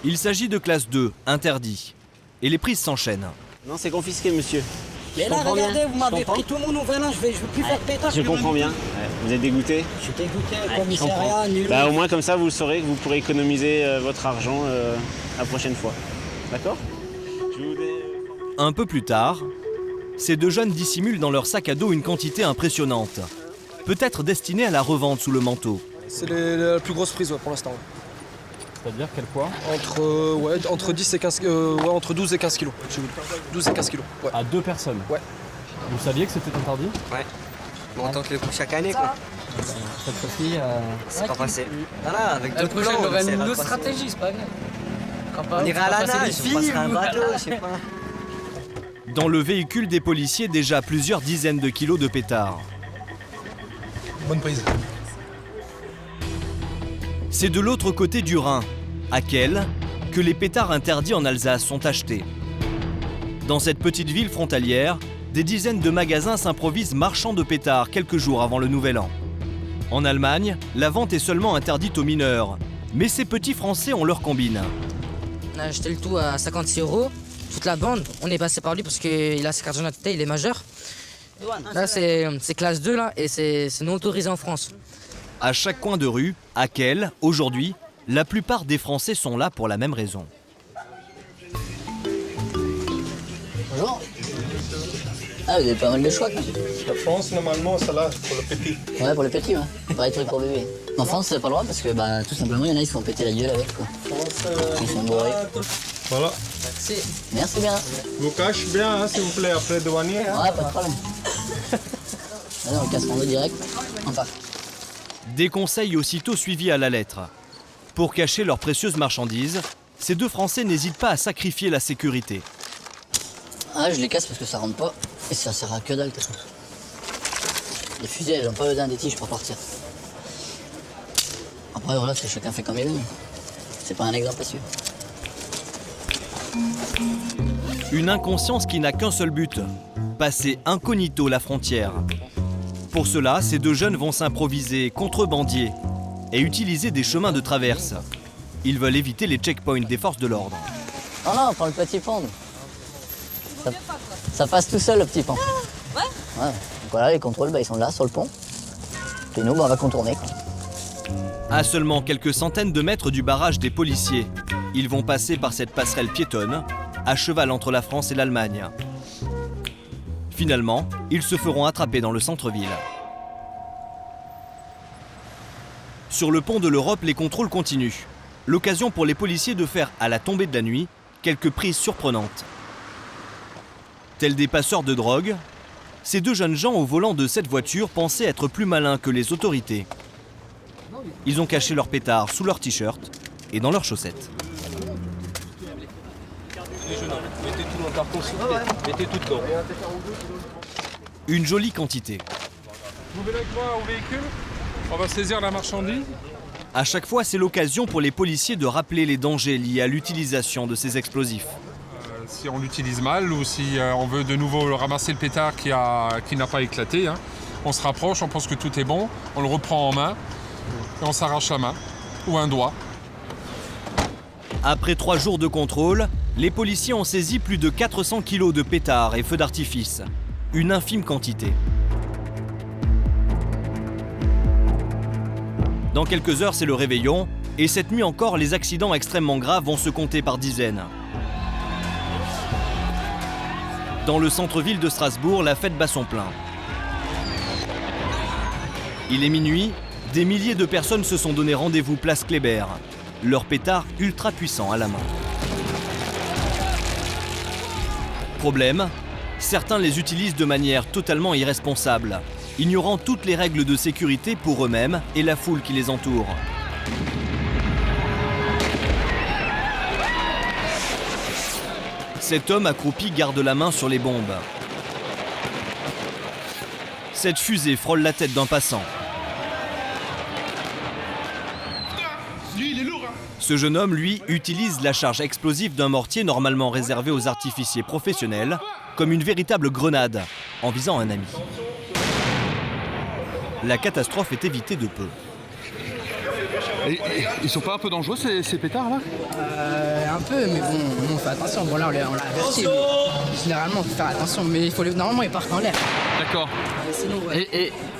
Il s'agit de classe 2, interdit. Et les prises s'enchaînent. Non, c'est confisqué, monsieur. Mais là, regardez, vous m'avez pris tout mon nouvel an, je veux plus faire pétard. Je comprends bien. Ouais. Vous êtes dégoûté? Je suis dégoûté, commissariat, nul. Bah, au moins, comme ça, vous saurez que vous pourrez économiser votre argent la prochaine fois. D'accord? Un peu plus tard, ces deux jeunes dissimulent dans leur sac à dos une quantité impressionnante. Peut-être destinée à la revente sous le manteau. C'est la plus grosse prise pour l'instant. C'est-à-dire quel poids? Entre 10 et 15, entre 12 et 15 kilos. 12 et 15 kilos. Ouais. À deux personnes? Ouais. Vous saviez que c'était interdit? Ouais. On tente le coup chaque année, quoi. Cette fois-ci, c'est pas passé. Voilà, avec d'autres prochaine, plans, on aura une autre stratégie, c'est pas grave. On ira à la nage, on passera un bateau, je sais pas. Dans le véhicule des policiers, déjà plusieurs dizaines de kilos de pétards. Bonne prise. C'est de l'autre côté du Rhin, à Kehl, que les pétards interdits en Alsace sont achetés. Dans cette petite ville frontalière, des dizaines de magasins s'improvisent marchands de pétards quelques jours avant le Nouvel An. En Allemagne, la vente est seulement interdite aux mineurs, mais ces petits Français ont leur combine. On a acheté le tout à 56 €, toute la bande. On est passé par lui parce qu'il a sa carte d'identité, il est majeur. Là, c'est classe 2 là, et c'est non autorisé en France. À chaque coin de rue, à Kehl, aujourd'hui, la plupart des Français sont là pour la même raison. Bonjour. Ah, vous avez pas mal de choix quand même. La France, normalement, ça là, pour le petit. Ouais, pour le petit, ouais. Pareil truc pour bébé. En France, c'est pas le droit parce que, bah, tout simplement, il y en a qui se font péter la gueule avec, quoi. Ils sont bourrés. Voilà. Merci. Merci bien. Vous cachez bien, hein, s'il vous plaît, après le douanier. Hein. Ouais, pas de problème. Allez, on le casse en deux direct. On part. Des conseils aussitôt suivis à la lettre. Pour cacher leurs précieuses marchandises, ces deux Français n'hésitent pas à sacrifier la sécurité. Ah, je les casse parce que ça rentre pas et ça sert à que dalle, de toute façon. Les fusées, elles ont pas besoin des tiges pour partir. Après, voilà, c'est chacun fait comme il veut. C'est pas un exemple à suivre. Une inconscience qui n'a qu'un seul but, passer incognito la frontière. Pour cela, ces deux jeunes vont s'improviser contrebandiers et utiliser des chemins de traverse. Ils veulent éviter les checkpoints des forces de l'ordre. Non, non, prends le petit pont. Ça passe tout seul, le petit pont. Ouais. Donc voilà, les contrôles, ils sont là, sur le pont. Et nous, on va contourner, quoi. À seulement quelques centaines de mètres du barrage des policiers, ils vont passer par cette passerelle piétonne, à cheval entre la France et l'Allemagne. Finalement, ils se feront attraper dans le centre-ville. Sur le pont de l'Europe, les contrôles continuent. L'occasion pour les policiers de faire, à la tombée de la nuit, quelques prises surprenantes. Tels des passeurs de drogue, ces deux jeunes gens au volant de cette voiture pensaient être plus malins que les autorités. Ils ont caché leurs pétards sous leurs t-shirts et dans leurs chaussettes. Les jeunes hommes, mettez tout dans le carton, s'il vous plaît. Mettez tout dedans. Une jolie quantité. Vous venez avec moi au véhicule, on va saisir la marchandise. À chaque fois, c'est l'occasion pour les policiers de rappeler les dangers liés à l'utilisation de ces explosifs. Si on l'utilise mal ou si on veut de nouveau ramasser le pétard qui n'a pas éclaté, hein, on se rapproche, on pense que tout est bon, on le reprend en main et on s'arrache la main ou un doigt. Après 3 jours de contrôle, les policiers ont saisi plus de 400 kilos de pétards et feux d'artifice. Une infime quantité. Dans quelques heures, c'est le réveillon, et cette nuit encore, les accidents extrêmement graves vont se compter par dizaines. Dans le centre-ville de Strasbourg, la fête bat son plein. Il est minuit, des milliers de personnes se sont donné rendez-vous place Kléber, leur pétard ultra puissant à la main. Problème, certains les utilisent de manière totalement irresponsable, ignorant toutes les règles de sécurité pour eux-mêmes et la foule qui les entoure. Cet homme accroupi garde la main sur les bombes. Cette fusée frôle la tête d'un passant. Ce jeune homme, lui, utilise la charge explosive d'un mortier normalement réservé aux artificiers professionnels comme une véritable grenade, en visant un ami. La catastrophe est évitée de peu. Ils sont pas un peu dangereux ces pétards-là? Un peu, mais bon, on fait attention. Bon là, on l'a averti. Généralement, on peut faire attention, mais normalement, ils partent en l'air. D'accord. Sinon, ouais.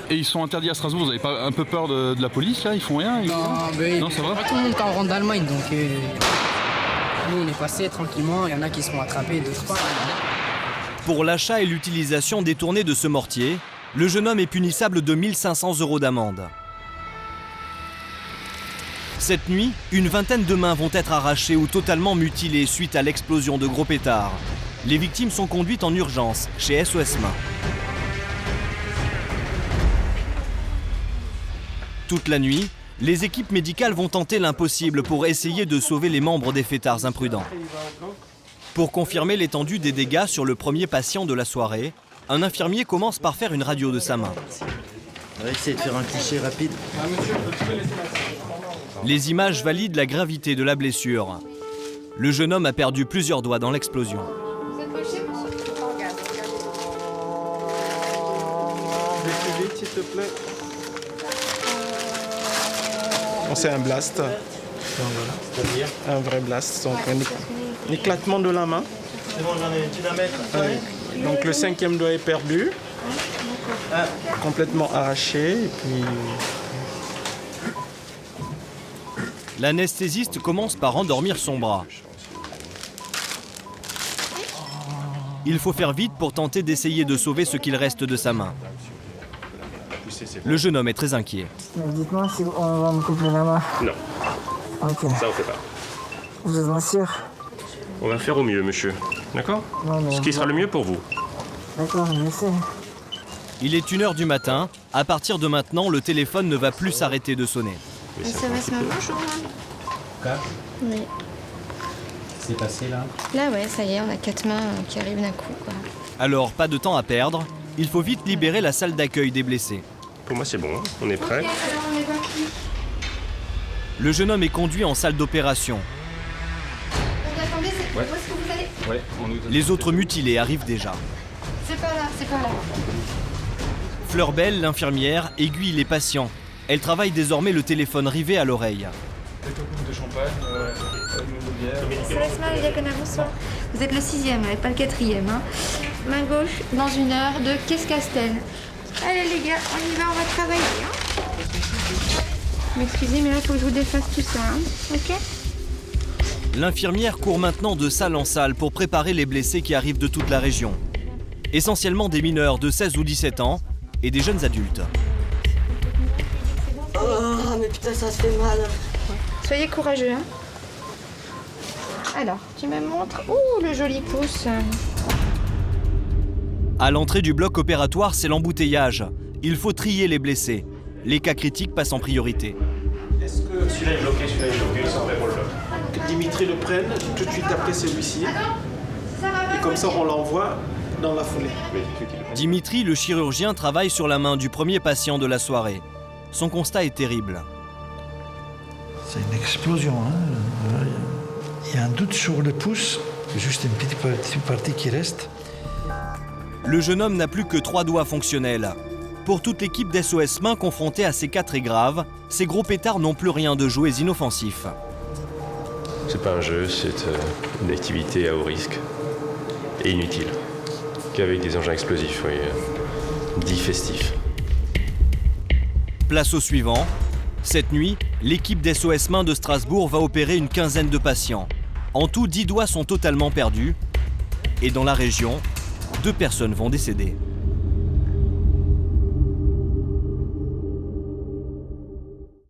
Et ils sont interdits à Strasbourg, vous avez pas un peu peur de la police là? Ils font rien? Non, ça va. Pas tout le monde quand on rentre d'Allemagne, donc nous on est passé tranquillement, il y en a qui seront attrapés, d'autres pas. Pour l'achat et l'utilisation détournée de ce mortier, le jeune homme est punissable de 1 500 € d'amende. Cette nuit, une vingtaine de mains vont être arrachées ou totalement mutilées suite à l'explosion de gros pétards. Les victimes sont conduites en urgence chez SOS Main. Toute la nuit, les équipes médicales vont tenter l'impossible pour essayer de sauver les membres des fêtards imprudents. Pour confirmer l'étendue des dégâts sur le premier patient de la soirée, un infirmier commence par faire une radio de sa main. On va essayer de faire un cliché rapide. Les images valident la gravité de la blessure. Le jeune homme a perdu plusieurs doigts dans l'explosion. Vite, s'il te plaît. C'est un blast. C'est-à-dire un vrai blast. Donc un éclatement de la main. C'est bon, j'en ai. Tu la mets. Donc le 5e doigt est perdu. Complètement arraché. Et puis... L'anesthésiste commence par endormir son bras. Il faut faire vite pour tenter d'essayer de sauver ce qu'il reste de sa main. Le jeune homme est très inquiet. Dites-moi si on va me couper la main. Non. Ok. Ça, on fait pas. Vous êtes sûr? On va faire au mieux, monsieur. D'accord? Ce qui sera le mieux pour vous. D'accord, merci. Il est 1h du matin. À partir de maintenant, le téléphone ne va plus s'arrêter de sonner. SMS maman, bonjour. Quoi? Oui. C'est passé là? Là, ouais, ça y est, on a 4 mains qui arrivent d'un coup, quoi. Alors, pas de temps à perdre. Il faut vite libérer la salle d'accueil des blessés. Pour moi, c'est bon. Hein. On est prêt. Okay, alors on évacue. Le jeune homme est conduit en salle d'opération. On a attendez, où Ouais. est-ce que vous allez? Ouais, on nous... Les autres mutilés arrivent déjà. C'est pas là, c'est pas là. Fleur Belle, l'infirmière, aiguille les patients. Elle travaille désormais le téléphone rivé à l'oreille. de champagne, Célestin et Diaconas, bonsoir. Vous êtes le 6e, et pas le 4e. Hein. Main gauche, dans 1 heure, de Caisse-Castel. Allez les gars, on y va, on va travailler. Hein. M'excusez, mais là, il faut que je vous défasse tout ça. Hein. Ok? L'infirmière court maintenant de salle en salle pour préparer les blessés qui arrivent de toute la région. Essentiellement des mineurs de 16 ou 17 ans et des jeunes adultes. Oh, mais putain, ça se fait mal. Soyez courageux. Hein. Alors, tu me montres. Ouh, le joli pouce. À l'entrée du bloc opératoire, c'est l'embouteillage. Il faut trier les blessés. Les cas critiques passent en priorité. Est-ce que celui-là est bloqué, ils sont prêts pour le bloc. Que Dimitri le prenne tout de suite après celui-ci. Et comme ça, on l'envoie dans la foulée. Dimitri, le chirurgien, travaille sur la main du premier patient de la soirée. Son constat est terrible. C'est une explosion. Hein. Il y a un doute sur le pouce, juste une petite partie qui reste. Le jeune homme n'a plus que 3 doigts fonctionnels. Pour toute l'équipe d'SOS Main confrontée à ces cas très graves, ces gros pétards n'ont plus rien de jouets inoffensifs. C'est pas un jeu, c'est une activité à haut risque et inutile. Qu'avec des engins explosifs, oui, dits festifs. Place au suivant. Cette nuit, l'équipe d'SOS Main de Strasbourg va opérer une quinzaine de patients. En tout, 10 doigts sont totalement perdus. Et dans la région, 2 personnes vont décéder.